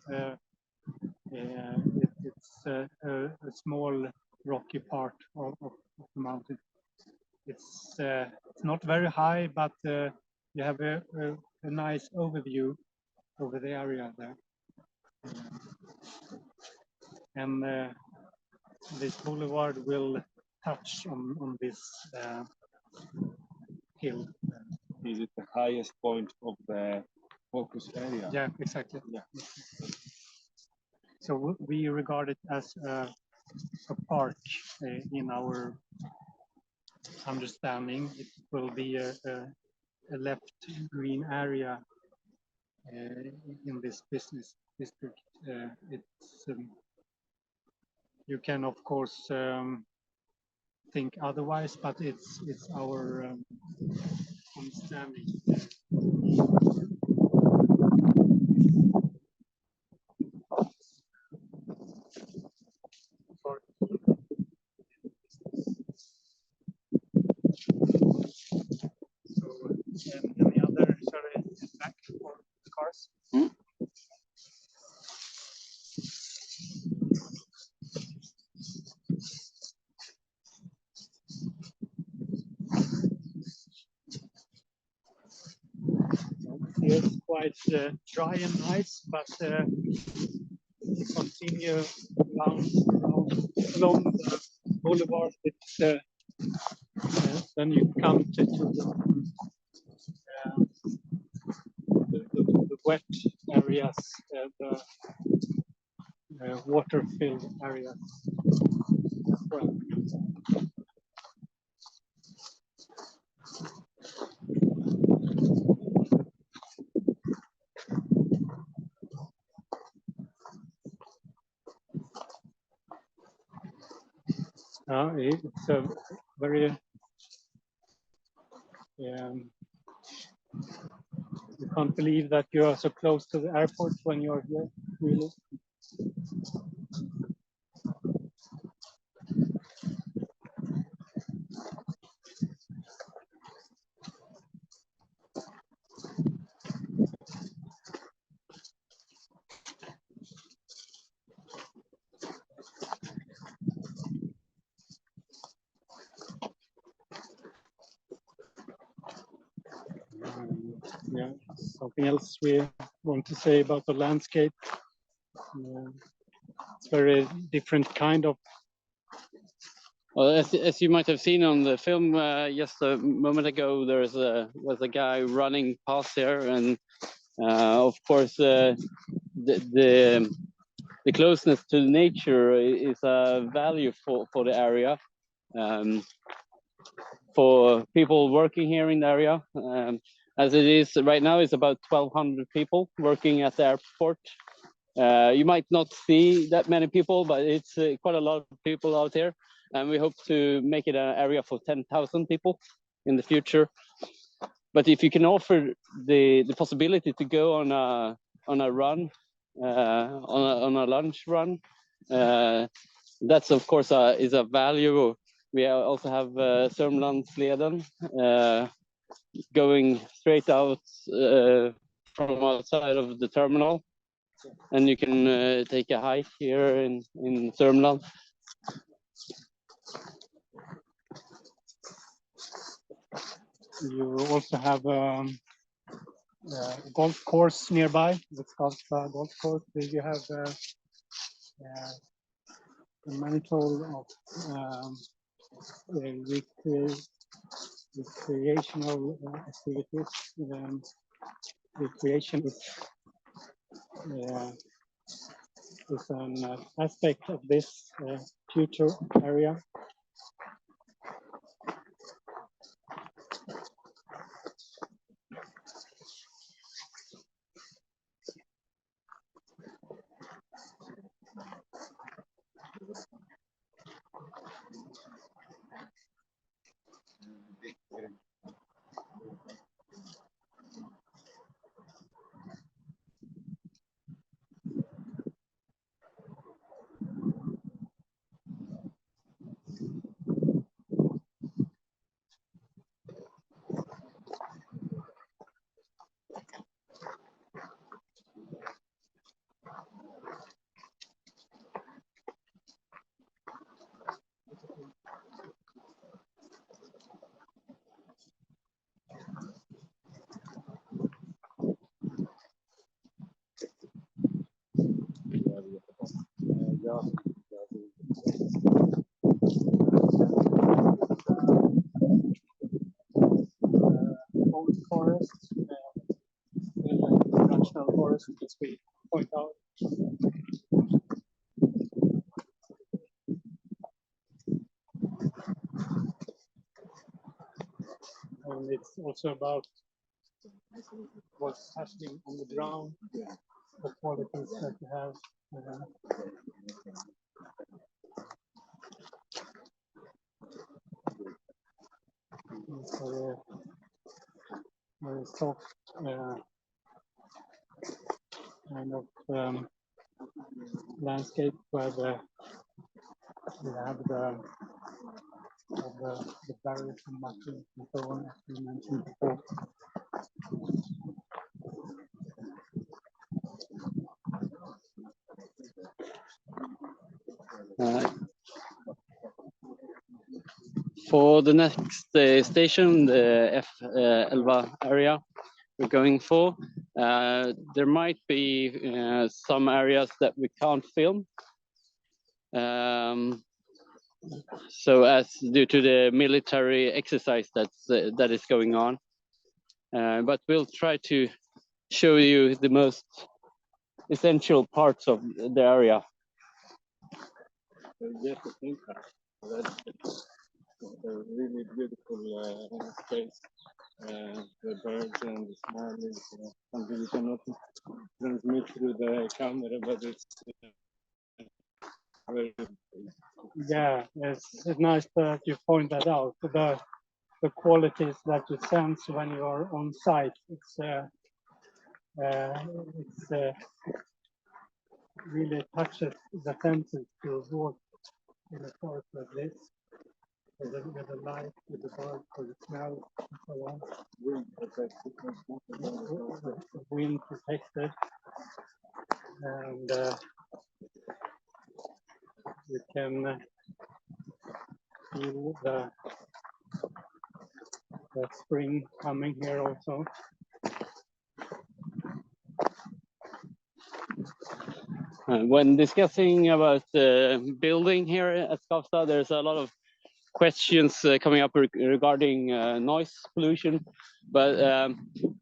It's a small rocky part of the mountain. It's not very high, but you have a nice overview over the area there. And this boulevard will touch on this hill. Is it the highest point of the focus area? Yeah, exactly. Yeah. So we regard it as a park in our understanding. It will be a left green area in this business district. You can of course think otherwise, but it's our understanding. So, any other back for the cars? It's quite dry and nice, but continue along the boulevard. Then you come to the wet areas, the water-filled areas as well. It's a very you can't believe that you are so close to the airport when you're here, really. Yeah, something else we want to say about the landscape. It's very different kind of. Well, as you might have seen on the film just a moment ago, was a guy running past here, and of course the closeness to nature is a value for the area. For people working here in the area, as it is right now, it's about 1,200 people working at the airport. You might not see that many people, but it's quite a lot of people out here, and we hope to make it an area for 10,000 people in the future. But if you can offer the possibility to go on a run, on a lunch run, that's of course is a value. We also have Sörmlandsleden going straight out from outside of the terminal, and you can take a hike here in Sörmland. You also have a golf course nearby, the Skavsta golf course. Where you have a manifold of recreational activities. Recreation is an aspect of this future area. Old forest, national forest, as we point out. And it's also about what's happening on the ground, the qualities that you have. So, very soft kind of landscape where you have the barriers and mushroom and so on, as you mentioned before. For the next station, the F11 area we're going for, there might be some areas that we can't film. So as due to the military exercise that is going on. But we'll try to show you the most essential parts of the area. Just to think that's a really beautiful space. The birds and the smileys, something you cannot transmit through the camera, but it's very. Yeah, it's nice that you point that out. The qualities that you sense when you are on site. It's really touches the senses to walk in a forest like this, with the light, with the birds, with the smell, and so on. Wind protected, and you can feel the spring coming here also. When discussing about building here at Skavsta, there's a lot of questions coming up regarding noise pollution. But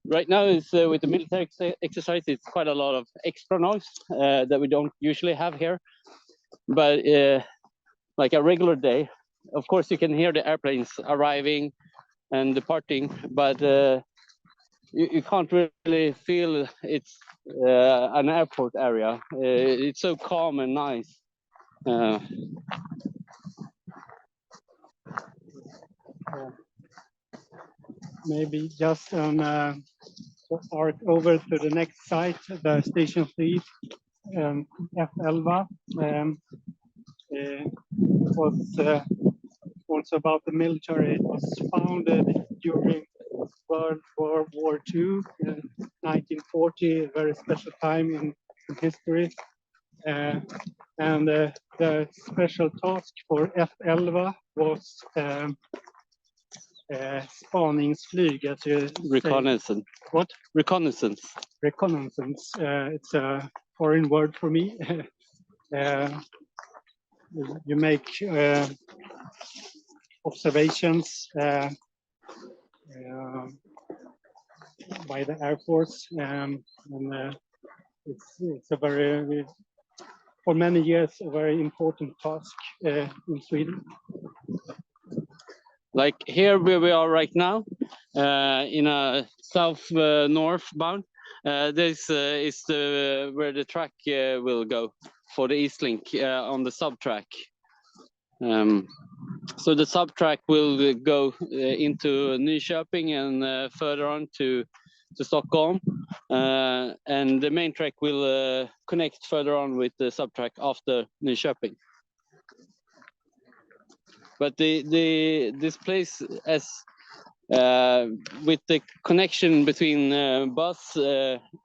right now, is with the military exercise, it's quite a lot of extra noise that we don't usually have here. But like a regular day, of course, you can hear the airplanes arriving and departing, but you can't really feel it's an airport area. It's so calm and nice. Maybe just on arc over to the next site, the Station 3, F11. Was also about the military. It was founded during World War II, 1940, a very special time in history. And the special task for F11 was spaningsflyg, as you Reconnaissance. say. What? Reconnaissance. Reconnaissance. It's a foreign word for me. You make observations by the Air Force, and it's a very, for many years, a very important task in Sweden. Like here where we are right now, in a south northbound, this is where the track will go for the East Link on the sub track. So the sub track will go into Nyköping and further on to Stockholm, and the main track will connect further on with the sub track after Nyköping. But this place, as with the connection between bus,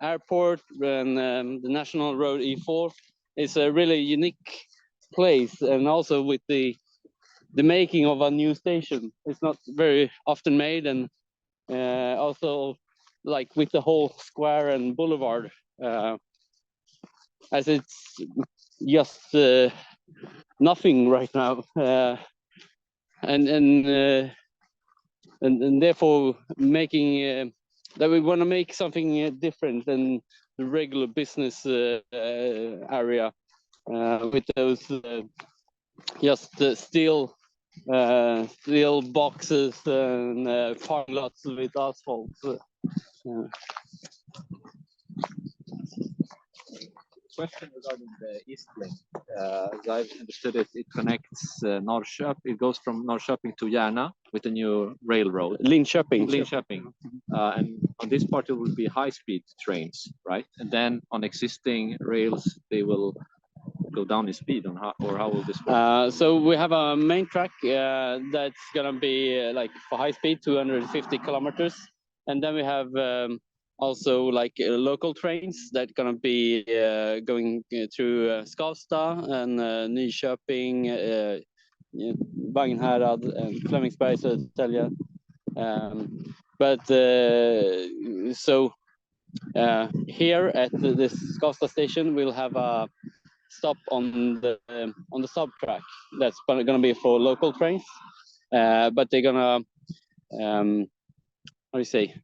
airport, and the national road E4, is a really unique place, and also with the making of a new station, it's not very often made, and also like with the whole square and boulevard, as it's just nothing right now. And therefore making that we want to make something different than the regular business area with those just steel boxes and parking lots with asphalt. Question regarding the East Link. As I've understood it, it connects Norrköping. It goes from Norrköping to Järna with a new railroad. Linköping. And on this part, it will be high-speed trains, right? And then on existing rails, they will go down in speed. How will this work? So we have a main track that's gonna be like for high speed, 250 kilometers, and then we have also like local trains that gonna be going through Skavsta and Nyköping, Vagnhärad, and Flemingsberg, Södertälje. But so here at this Skavsta station, we'll have a stop on the sub track that's going to be for local trains, but they're gonna how do you say,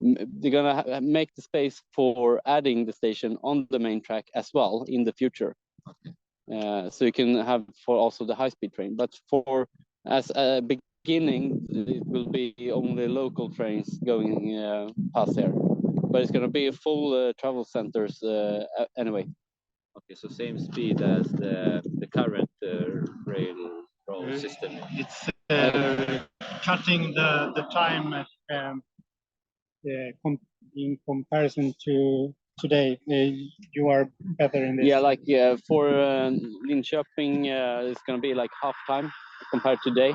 they're gonna make the space for adding the station on the main track as well in the future. So you can have for also the high-speed train, but for as a beginning it will be only local trains going past there, but it's going to be a full travel centers anyway. Okay, so same speed as the current railroad system. It's cutting the time in comparison to today. You are better in this. Yeah, like for Linköping, it's going to be like half time compared to today.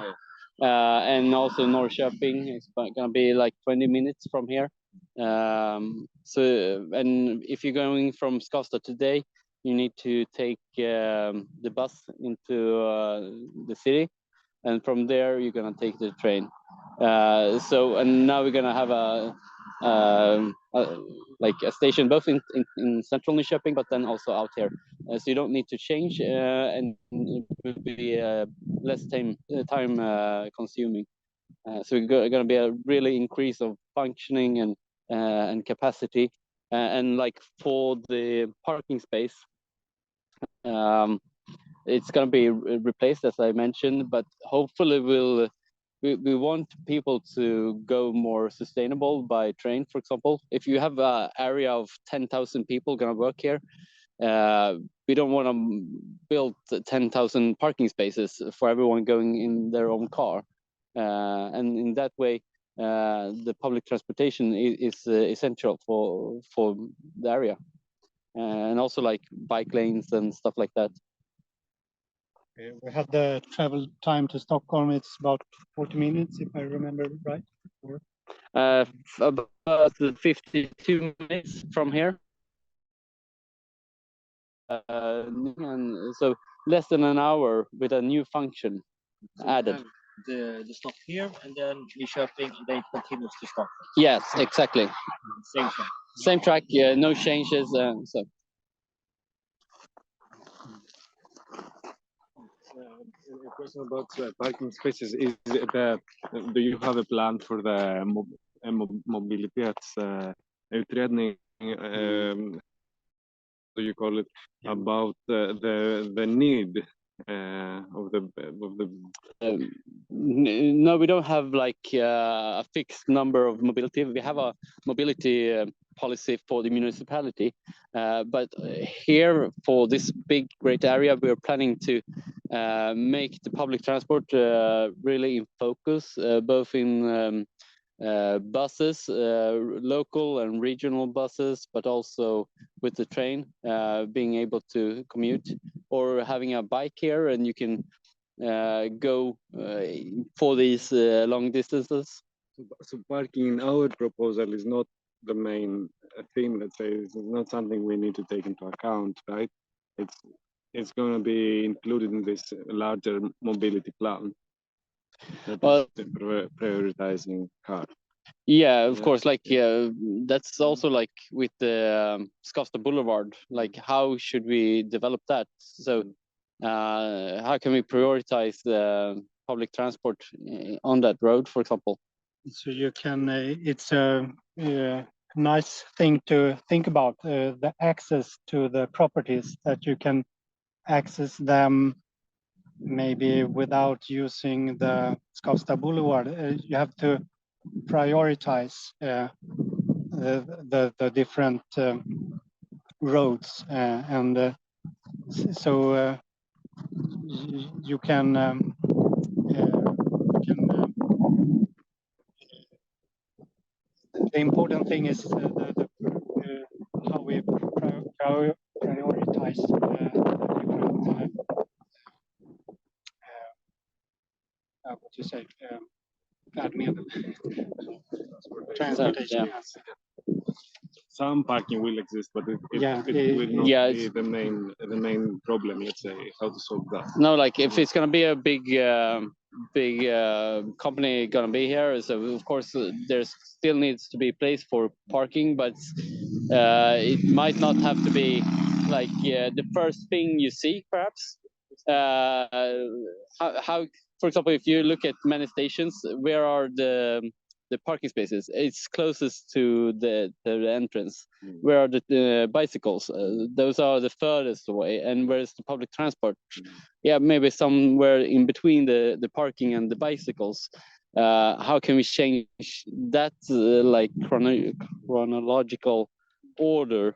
And also Norrköping, it's going to be like 20 minutes from here. So, and if you're going from Skavsta today, you need to take the bus into the city, and from there you're gonna take the train. So, and now we're gonna have like a station both in central Nyköping, but then also out here. So you don't need to change, and it will be less time consuming. So it's going to be a really increase of functioning and capacity, and like for the parking space, it's going to be replaced, as I mentioned, but hopefully we want people to go more sustainable by train. For example, if you have an area of 10,000 people going to work here, we don't want to build 10,000 parking spaces for everyone going in their own car. And in that way, the public transportation is essential for the area, and also like bike lanes and stuff like that. We have the travel time to Stockholm. It's about 40 minutes, if I remember right. About 52 minutes from here. And so less than an hour with a new function added. The stop here, and then Nyköping, and then it continues to Stockholm. Yes, exactly. Same track. Same track, no changes. So A question about parking spaces. Is it, do you have a plan for the mobilitetsutredning? Do you call it about the need of the No, we don't have like a fixed number of mobility. We have a mobility policy for the municipality, but here for this big great area, we're planning to make the public transport really in focus, both in buses, local and regional buses, but also with the train, being able to commute, or having a bike here and you can go for these long distances. So parking in our proposal is not the main theme. Let's say it's not something we need to take into account, right? It's going to be included in this larger mobility plan. Well, Prioritizing car. Yeah, of course. Like that's also like with the Skavsta Boulevard. Like, how should we develop that? So, how can we prioritize the public transport on that road, for example? So you can, it's a nice thing to think about, the access to the properties, that you can access them maybe without using the Skavsta Boulevard. You have to prioritize the different roads, and so you can the important thing is how we prioritize different what you say, färdmedel. Transportation. Yeah. Yes. Some parking will exist, but it will not be the main problem. Let's say how to solve that. No, like if it's gonna be a big company gonna be here, so of course there's still needs to be place for parking, but it might not have to be like the first thing you see, perhaps. How, for example, if you look at many stations, where are the parking spaces? It's closest to the entrance. Where are the bicycles? Those are the furthest away. And where's the public transport? Yeah, maybe somewhere in between the parking and the bicycles. How can we change that like chronological order?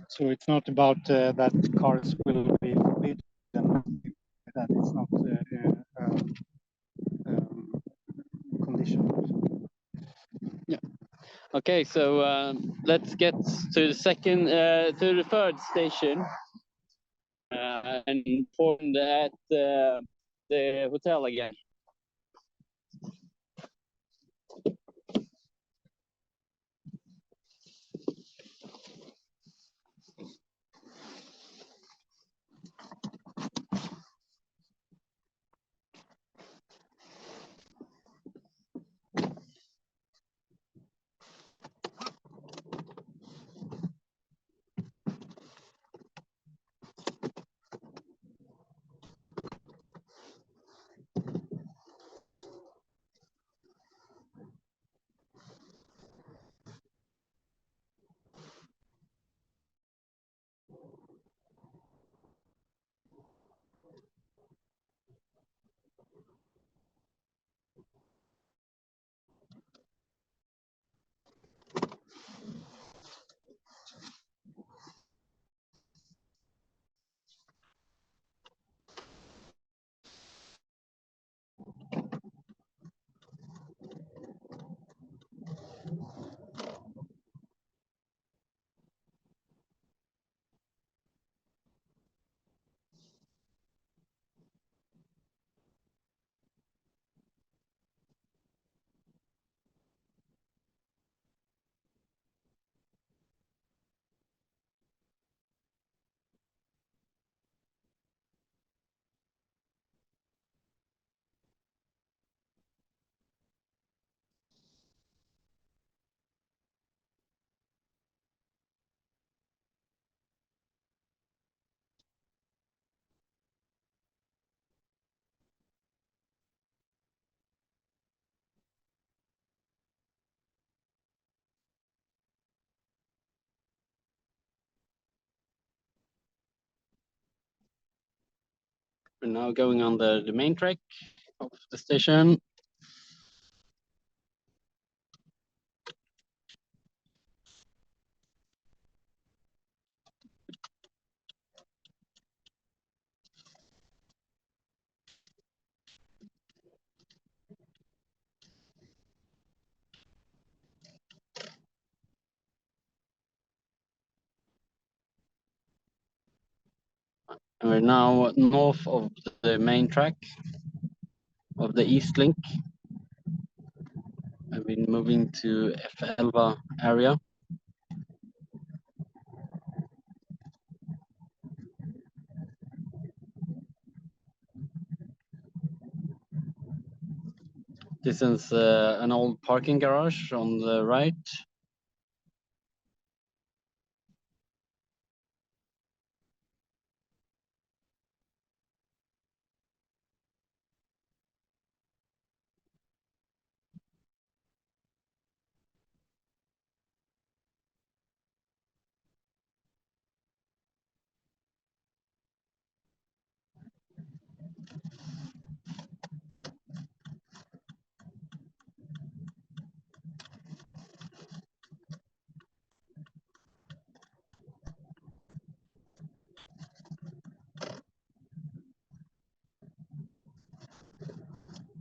So it's not about that cars will be forbidden. That is not condition. Yeah. Okay, so let's get to the third station, and inform that the hotel again. We're now going on the main track of the station. And we're now north of the main track of the East Link. I've been moving to F11 area. This is an old parking garage on the right.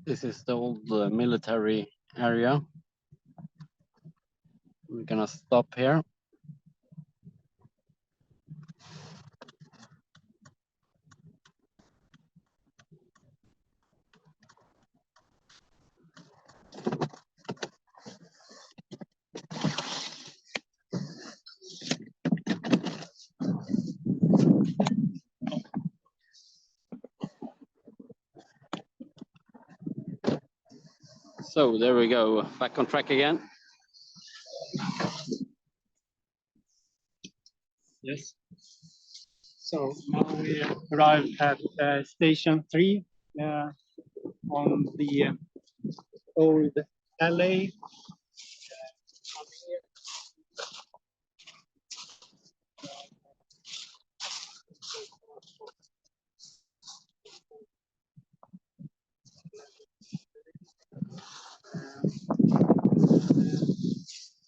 This is the old military area. We're gonna stop here. So there we go, back on track again. Yes. So now we arrived at station 3 on the old alley.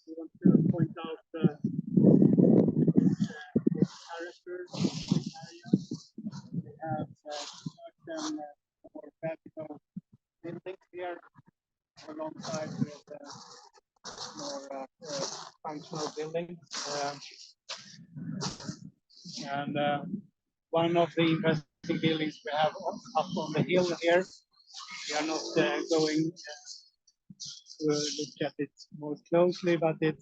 We want to point out the characters of the area. We have certain more vertical buildings here alongside with more functional buildings. And one of the interesting buildings we have up on the hill here, we are not going to look at it more closely, but it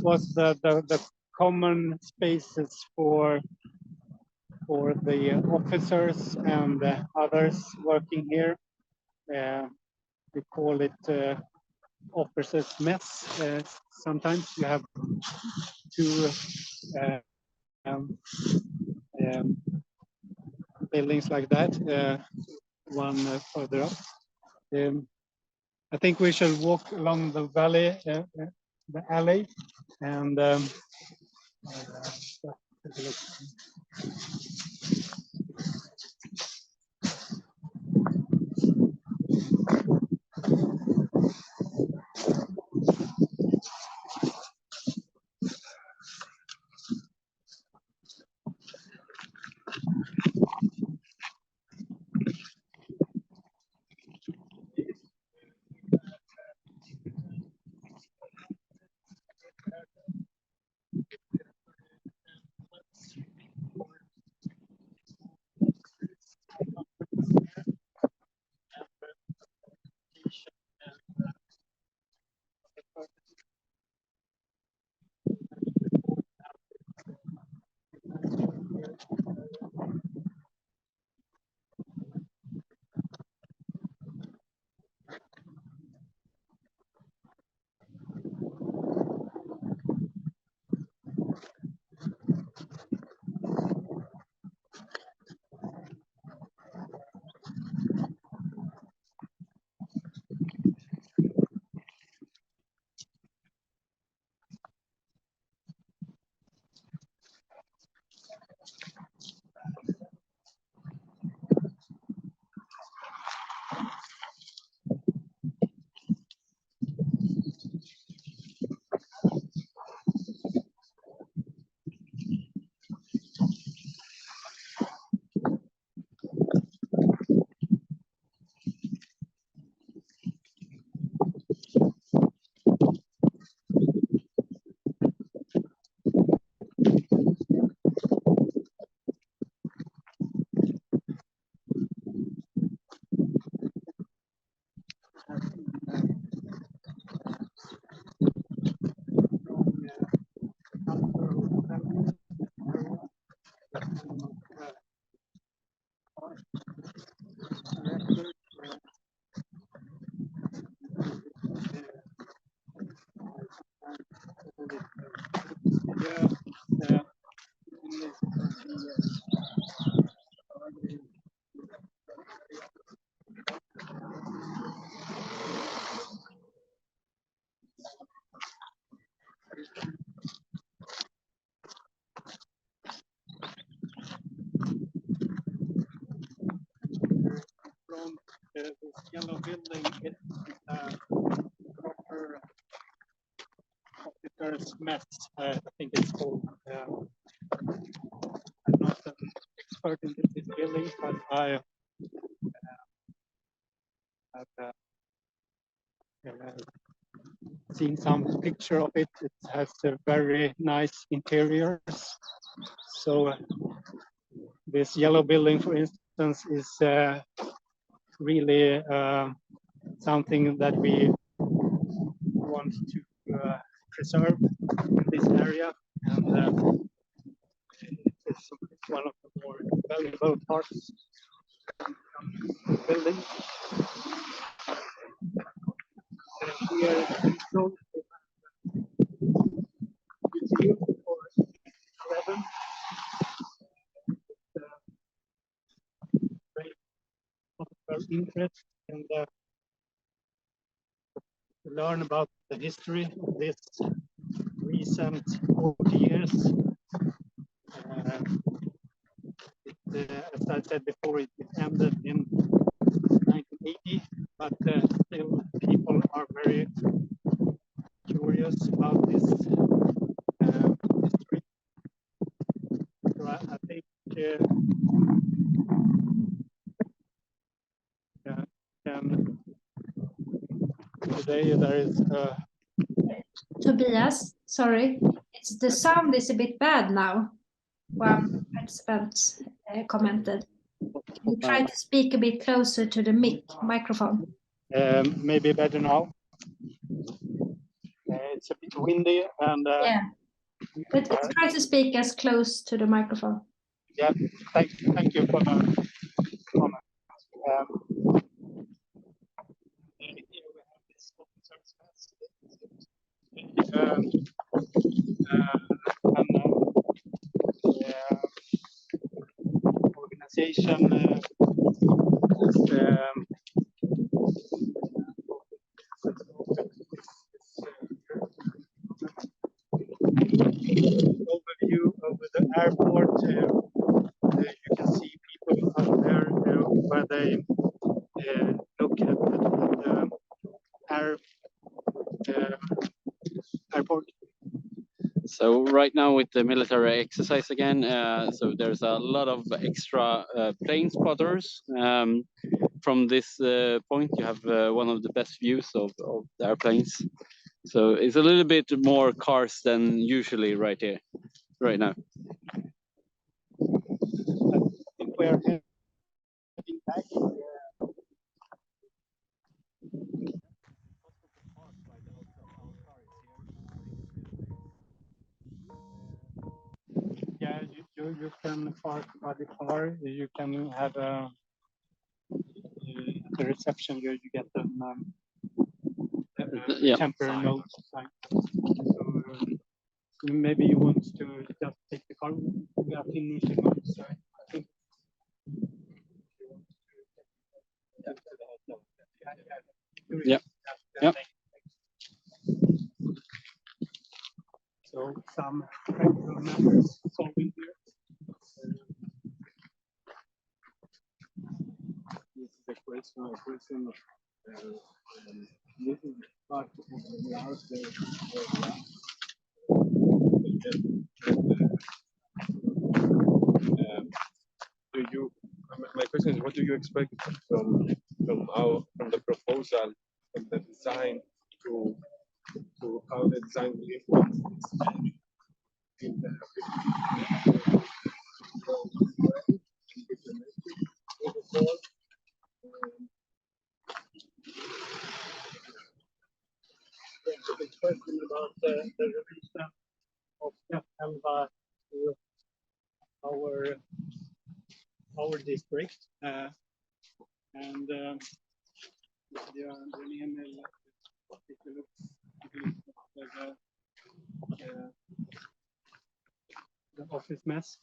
was the common spaces for the officers and others working here. We call it officers' mess. Sometimes you have two buildings like that, one further up. I think we shall walk along the valley, the alley, and take a look. yellow building is proper officer's mess, I think it's called. I'm not an expert in this building, but I have seen some picture of it. It has a very nice interiors. So this yellow building, for instance, is really something that we want to preserve in this area, and it's one of the more valuable parts of the building. Here, so museum for 11. Very popular interest and to learn about the history of this recent 40 years. As I said before, it ended in 1980, but still people are very curious about this history. So I think today there is Tobias, sorry, the sound is a bit bad now. One participant commented. You try to speak a bit closer to the microphone. maybe better now. It's a bit windy and Yeah, but try to speak as close to the microphone. yeah, thank you for the comment. Here we have this officer's mess. Organization overview over the airport. You can see people out there where they look at the airport. So right now with the military exercise again, so there's a lot of extra plane spotters. From this point, you have one of the best views of the airplanes. So it's a little bit more cars than usually right here, right now. I think we're heading back. Yeah, you can park by the car. You can have the reception. You get them Yeah. temporary note sign. So maybe you want to just take the car. We are finishing on the side. I think. Yeah. Yeah. So some practical matters solving here. This is the question. This is part of the house. My question is, what do you expect from the proposal, from the design to how the design will influence this? The question about the relation of Skavsta to our district, and the office mess.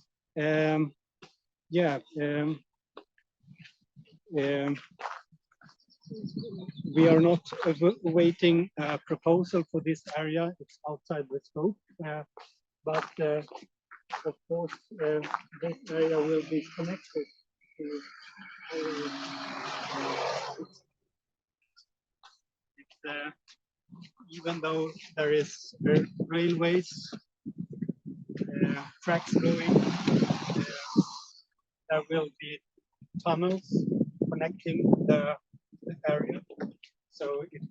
We are not awaiting a proposal for this area. It's outside the scope, but of course this area will be connected to even though there is railways, tracks going, there will be tunnels connecting the area. So it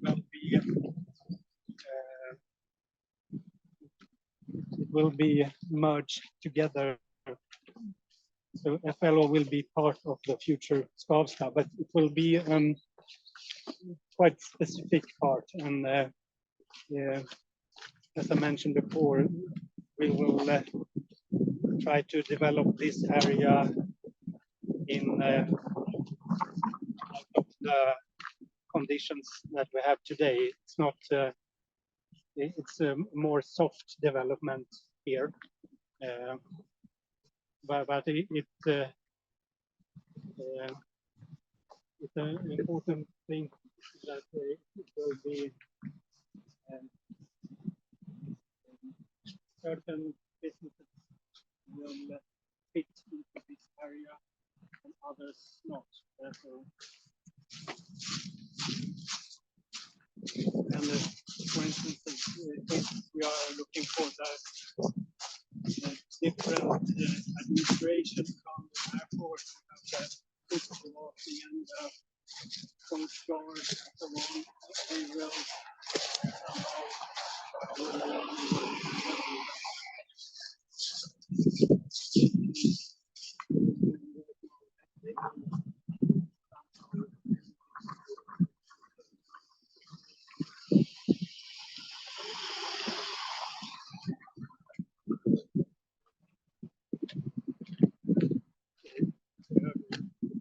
will be merged together. So FLO will be part of the future Skavsta, but it will be quite specific part. And as I mentioned before, we will try to develop this area in out of the conditions that we have today. It's not. It's a more soft development here, but it's an important thing that it will be certain businesses will fit into this area and others not. And for instance, we are looking for the different administration from the airport, the football walking and the coast guard and so on. We will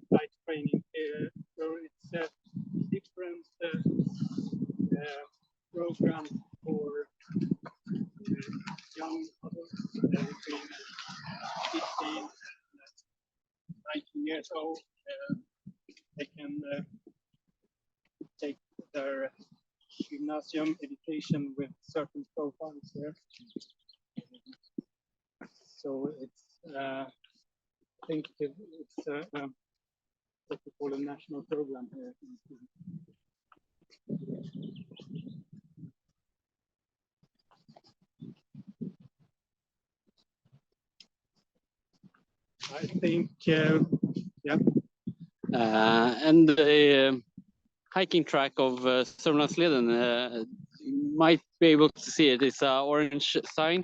site training here. So it's a different program for young adults between 15 and 19 years old. They can take their gymnasium education with certain profiles there. So it's I think it's what we call a national program here. I think, yeah. And the hiking track of Sörmlandsleden, you might be able to see it. It's an orange sign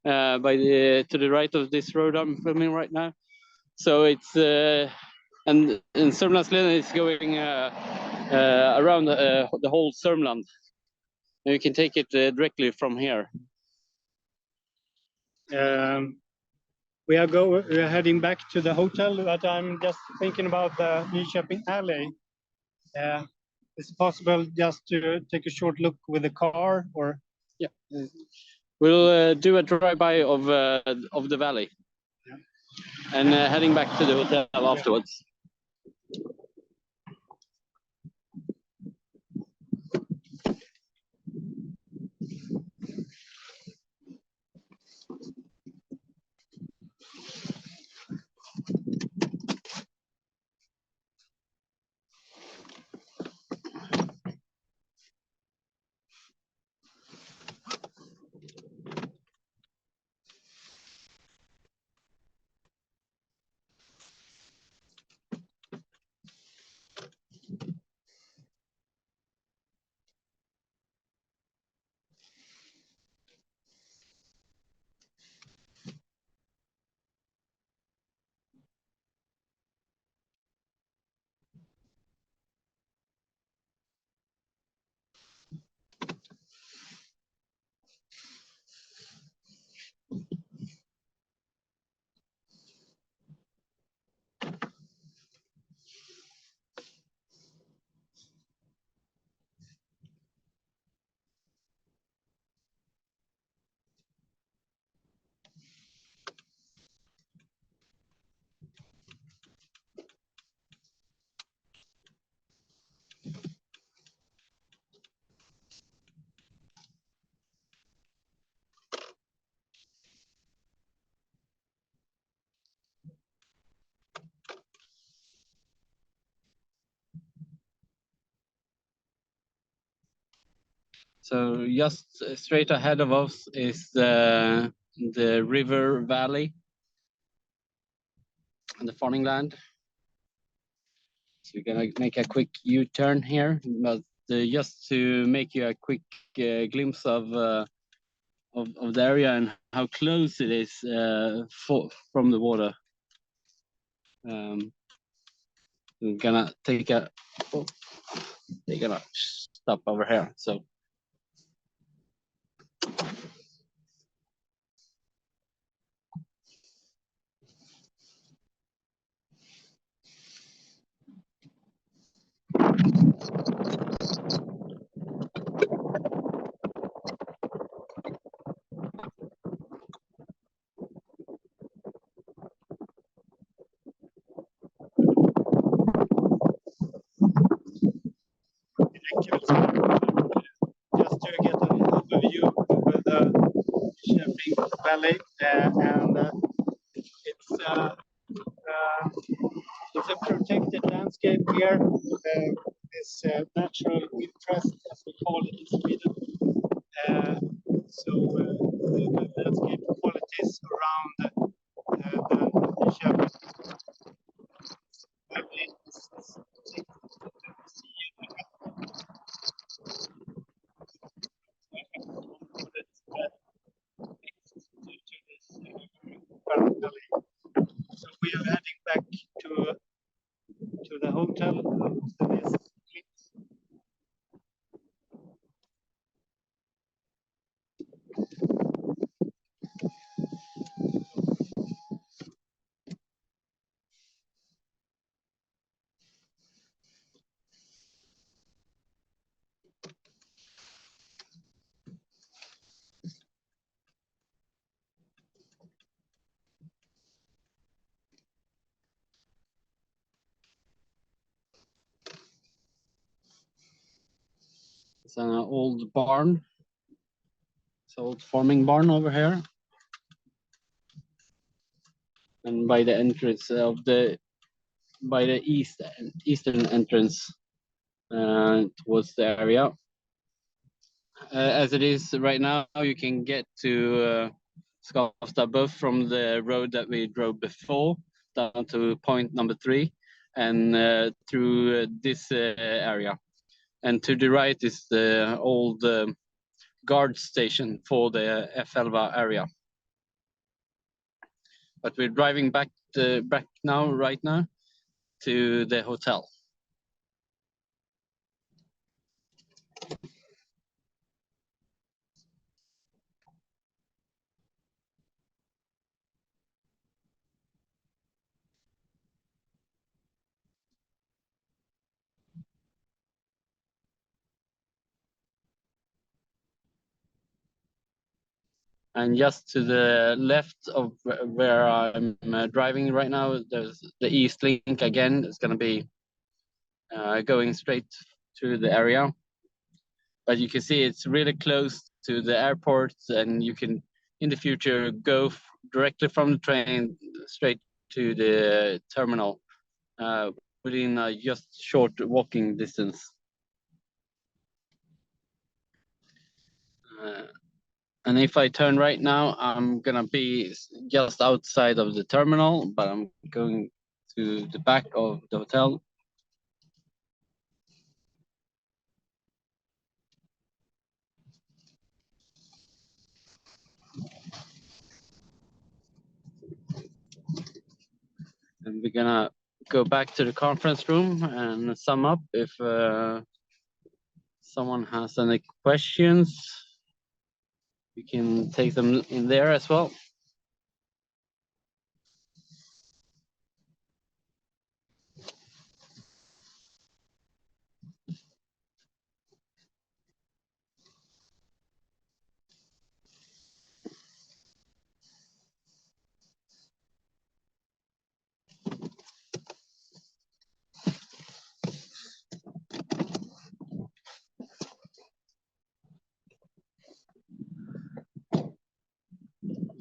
to the right of this road I'm filming right now. So it's and Sörmlandsleden is going around the whole Sörmland. And you can take it directly from here. We are heading back to the hotel, but I'm just thinking about the Nyköping alley. Is it possible just to take a short look with the car, or? Yeah, we'll do a drive-by of the valley, and heading back to the hotel afterwards. So just straight ahead of us is the river valley and the farming land. So we're gonna make a quick U-turn here, but just to make you a quick glimpse of the area and how close it is from the water. We're gonna take a. Oh, they're gonna stop over here. So. Just to get an overview of the Nyköping Valley, and it's a protected landscape here. This natural interest, as we call it in Sweden. So the landscape qualities around the Nyköping Valley is so we are heading back to the hotel. It's an old barn. It's an old farming barn over here. And by the entrance of by the eastern entrance towards the area. As it is right now, you can get to Skavsta both from the road that we drove before down to point number 3 and through this area. And to the right is the old guard station for the F11 area. But we're driving back right now to the hotel. And just to the left of where I'm driving right now, there's the East Link again. It's going to be going straight through the area. But you can see it's really close to the airport, and you can, in the future, go directly from the train straight to the terminal within a just short walking distance. And if I turn right now, I'm gonna be just outside of the terminal, but I'm going to the back of the hotel. And we're gonna go back to the conference room and sum up if someone has any questions. We can take them in there as well.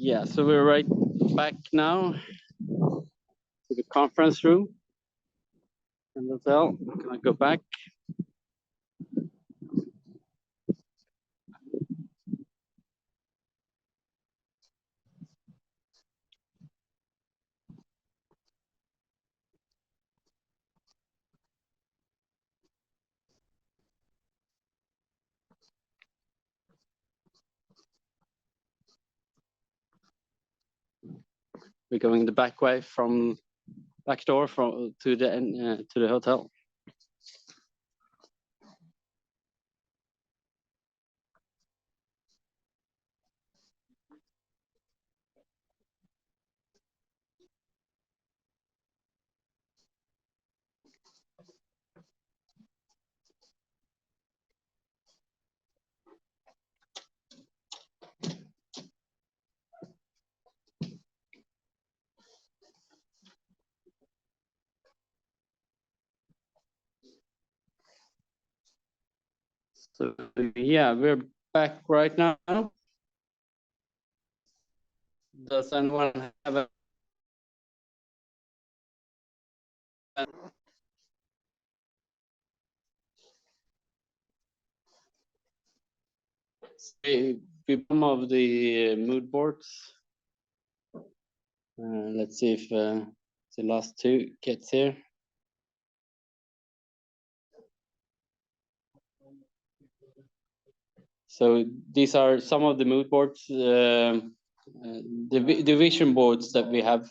Yeah, so we're right back now to the conference room and hotel. I'm gonna go back. we're going the back way from back door to the hotel. So yeah, we're back right now. Does anyone have a some of the mood boards? Let's see if the last two gets here. So these are some of the mood boards, the vision boards that we have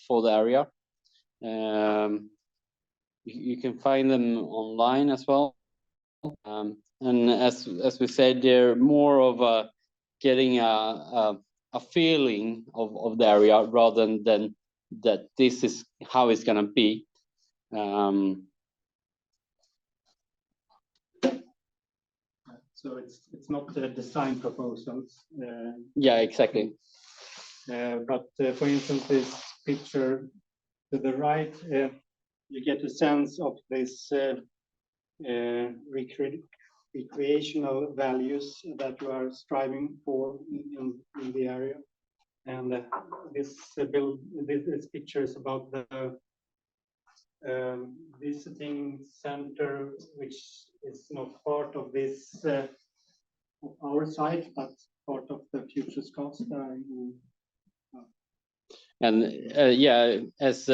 for the area. You can find them online as well. And as we said, they're more of getting a feeling of the area rather than that this is how it's gonna be. So it's not the design proposals. Yeah, exactly. But for instance, this picture to the right, you get a sense of this recreational values that you are striving for in the area. And this picture is about the visiting center, which is not part of this of our site, but part of the future Skavsta. And yeah, as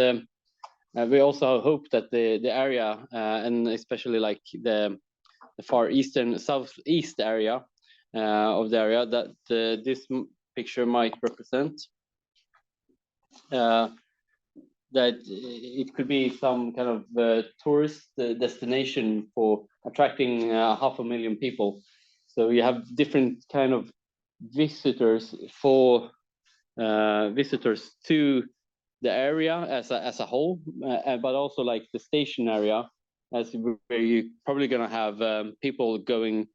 we also hope that the area and especially like the far eastern southeast area of the area that this picture might represent, that it could be some kind of tourist destination for attracting 500,000 people. So you have different kind of visitors to the area as a whole, but also like the station area, as where you're probably gonna have people going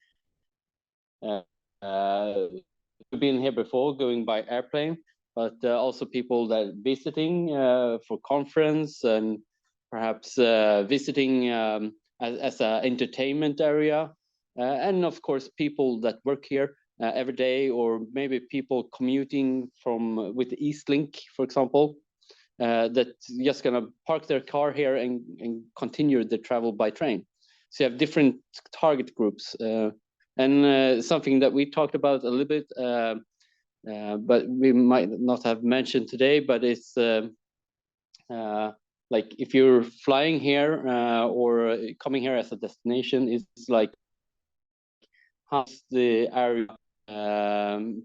been here before, going by airplane, but also people that visiting for conference and perhaps visiting as an entertainment area, and of course people that work here every day, or maybe people commuting from with the East Link, for example, that just gonna park their car here and continue the travel by train. So you have different target groups, and something that we talked about a little bit, but we might not have mentioned today, but it's like if you're flying here or coming here as a destination, it's like how's the area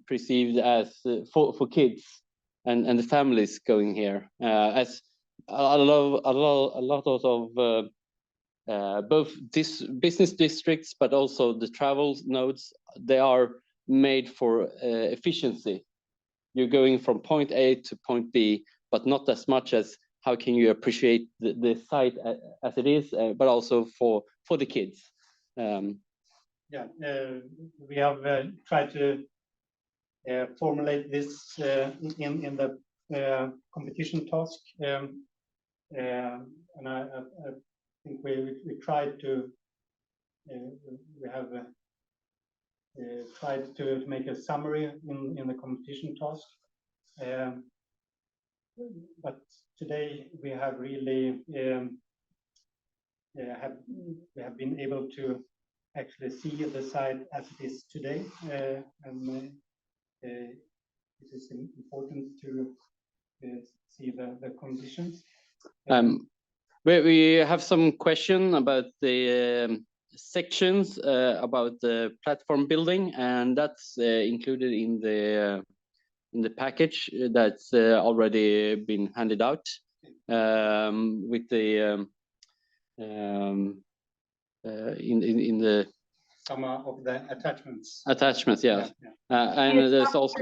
perceived as for kids and the families going here, as a lot of both this business districts, but also the travel nodes, they are made for efficiency. You're going from point A to point B, but not as much as how can you appreciate the site as it is, but also for the kids. Yeah, we have tried to formulate this in the competition task, and I think we tried to we have tried to make a summary in the competition task, but today we have really we have been able to actually see the site as it is today, and it is important to see the conditions. We have some question about the sections about the platform building, and that's included in the the package that's already been handed out with the in the Some of the attachments. attachments. Yes, Yeah. and there's also.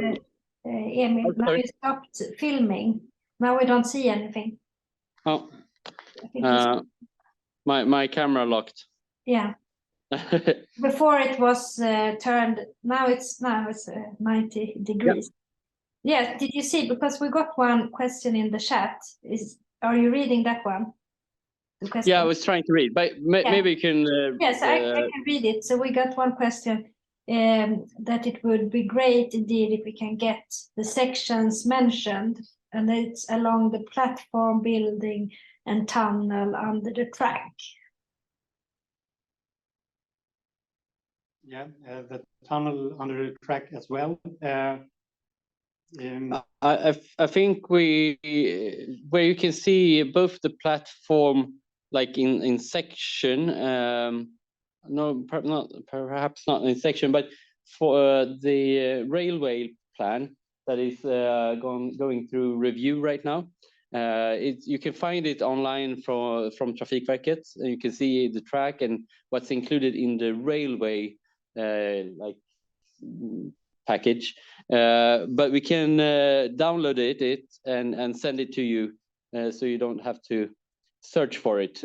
Emil, Oh, now sorry. you stopped filming. Now we don't see anything. Oh, I think it's, my camera locked. yeah. Before it was turned. Now it's 90 degrees. Yes. Did you see? Because we got one question in the chat. Are you reading that one? The question. Yeah, I was trying to read, but maybe you can. Yes, I can read it. So we got one question that it would be great indeed if we can get the sections mentioned, and it's along the platform, building, and tunnel under the track. Yeah, the tunnel under the track as well. I think where you can see both the platform like in section, no, perhaps not in section, but for the railway plan that is going through review right now. You can find it online from Trafikverket. You can see the track and what's included in the railway like package, but we can download it and send it to you, so you don't have to search for it,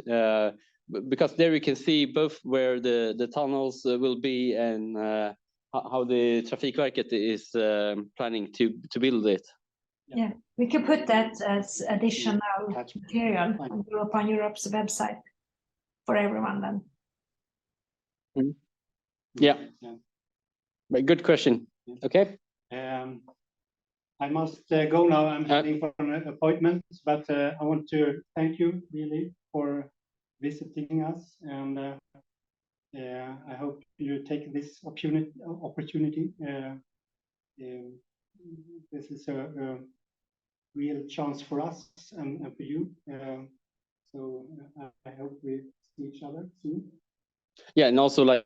because there you can see both where the tunnels will be and how the Trafikverket is planning to build it. Yeah, we could put that as additional material on Europan Europe's website for everyone then. Yeah. But good question. Okay. I must go now. I'm heading for an appointment, but I want to thank you really for visiting us, and I hope you take this opportunity. This is a real chance for us and for you. So I hope we see each other soon. Yeah, and also like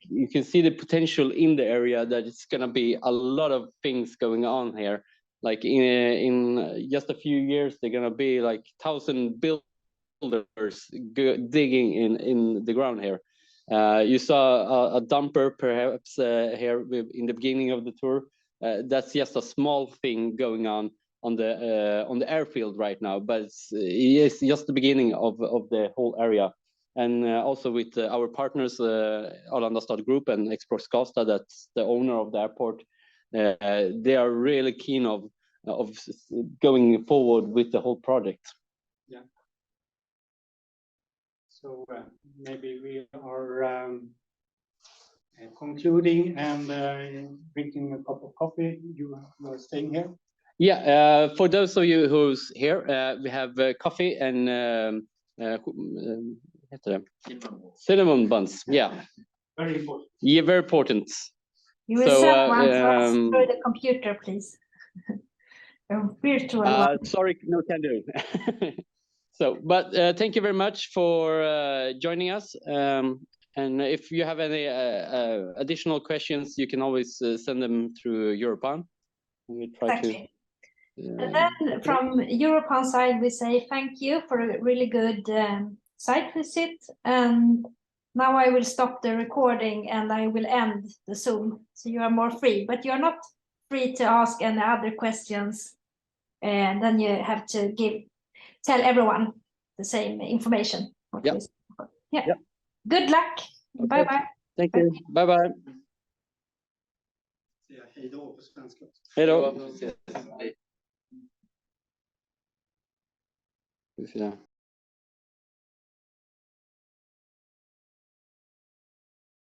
you can see the potential in the area, that it's gonna be a lot of things going on here. Like in just a few years, they're gonna be like 1,000 builders digging in the ground here. You saw a dumper perhaps here in the beginning of the tour. That's just a small thing going on the airfield right now, but it's just the beginning of the whole area. And also with our partners, Arlandastad Group and Explore Skavsta, that's the owner of the airport. They are really keen of going forward with the whole project. Yeah. So maybe we are concluding and drinking a cup of coffee. You are staying here. Yeah, for those of you who's here, we have coffee and cinnamon buns. Yeah. Very important. Yeah, very important. You will send one to us through the computer, please. A virtual one. Sorry, no can do. So, but thank you very much for joining us. And if you have any additional questions, you can always send them through Europan. We try Exactly. to. And then from Europan side, we say thank you for a really good site visit. And now I will stop the recording and I will end the Zoom, so you are more free. But you are not free to ask any other questions, and then you have to tell everyone the same information. Yeah. Yeah. Yep. Good luck. Okay. Bye bye. Thank you. Bye bye. Hej då på svenska. Hej då.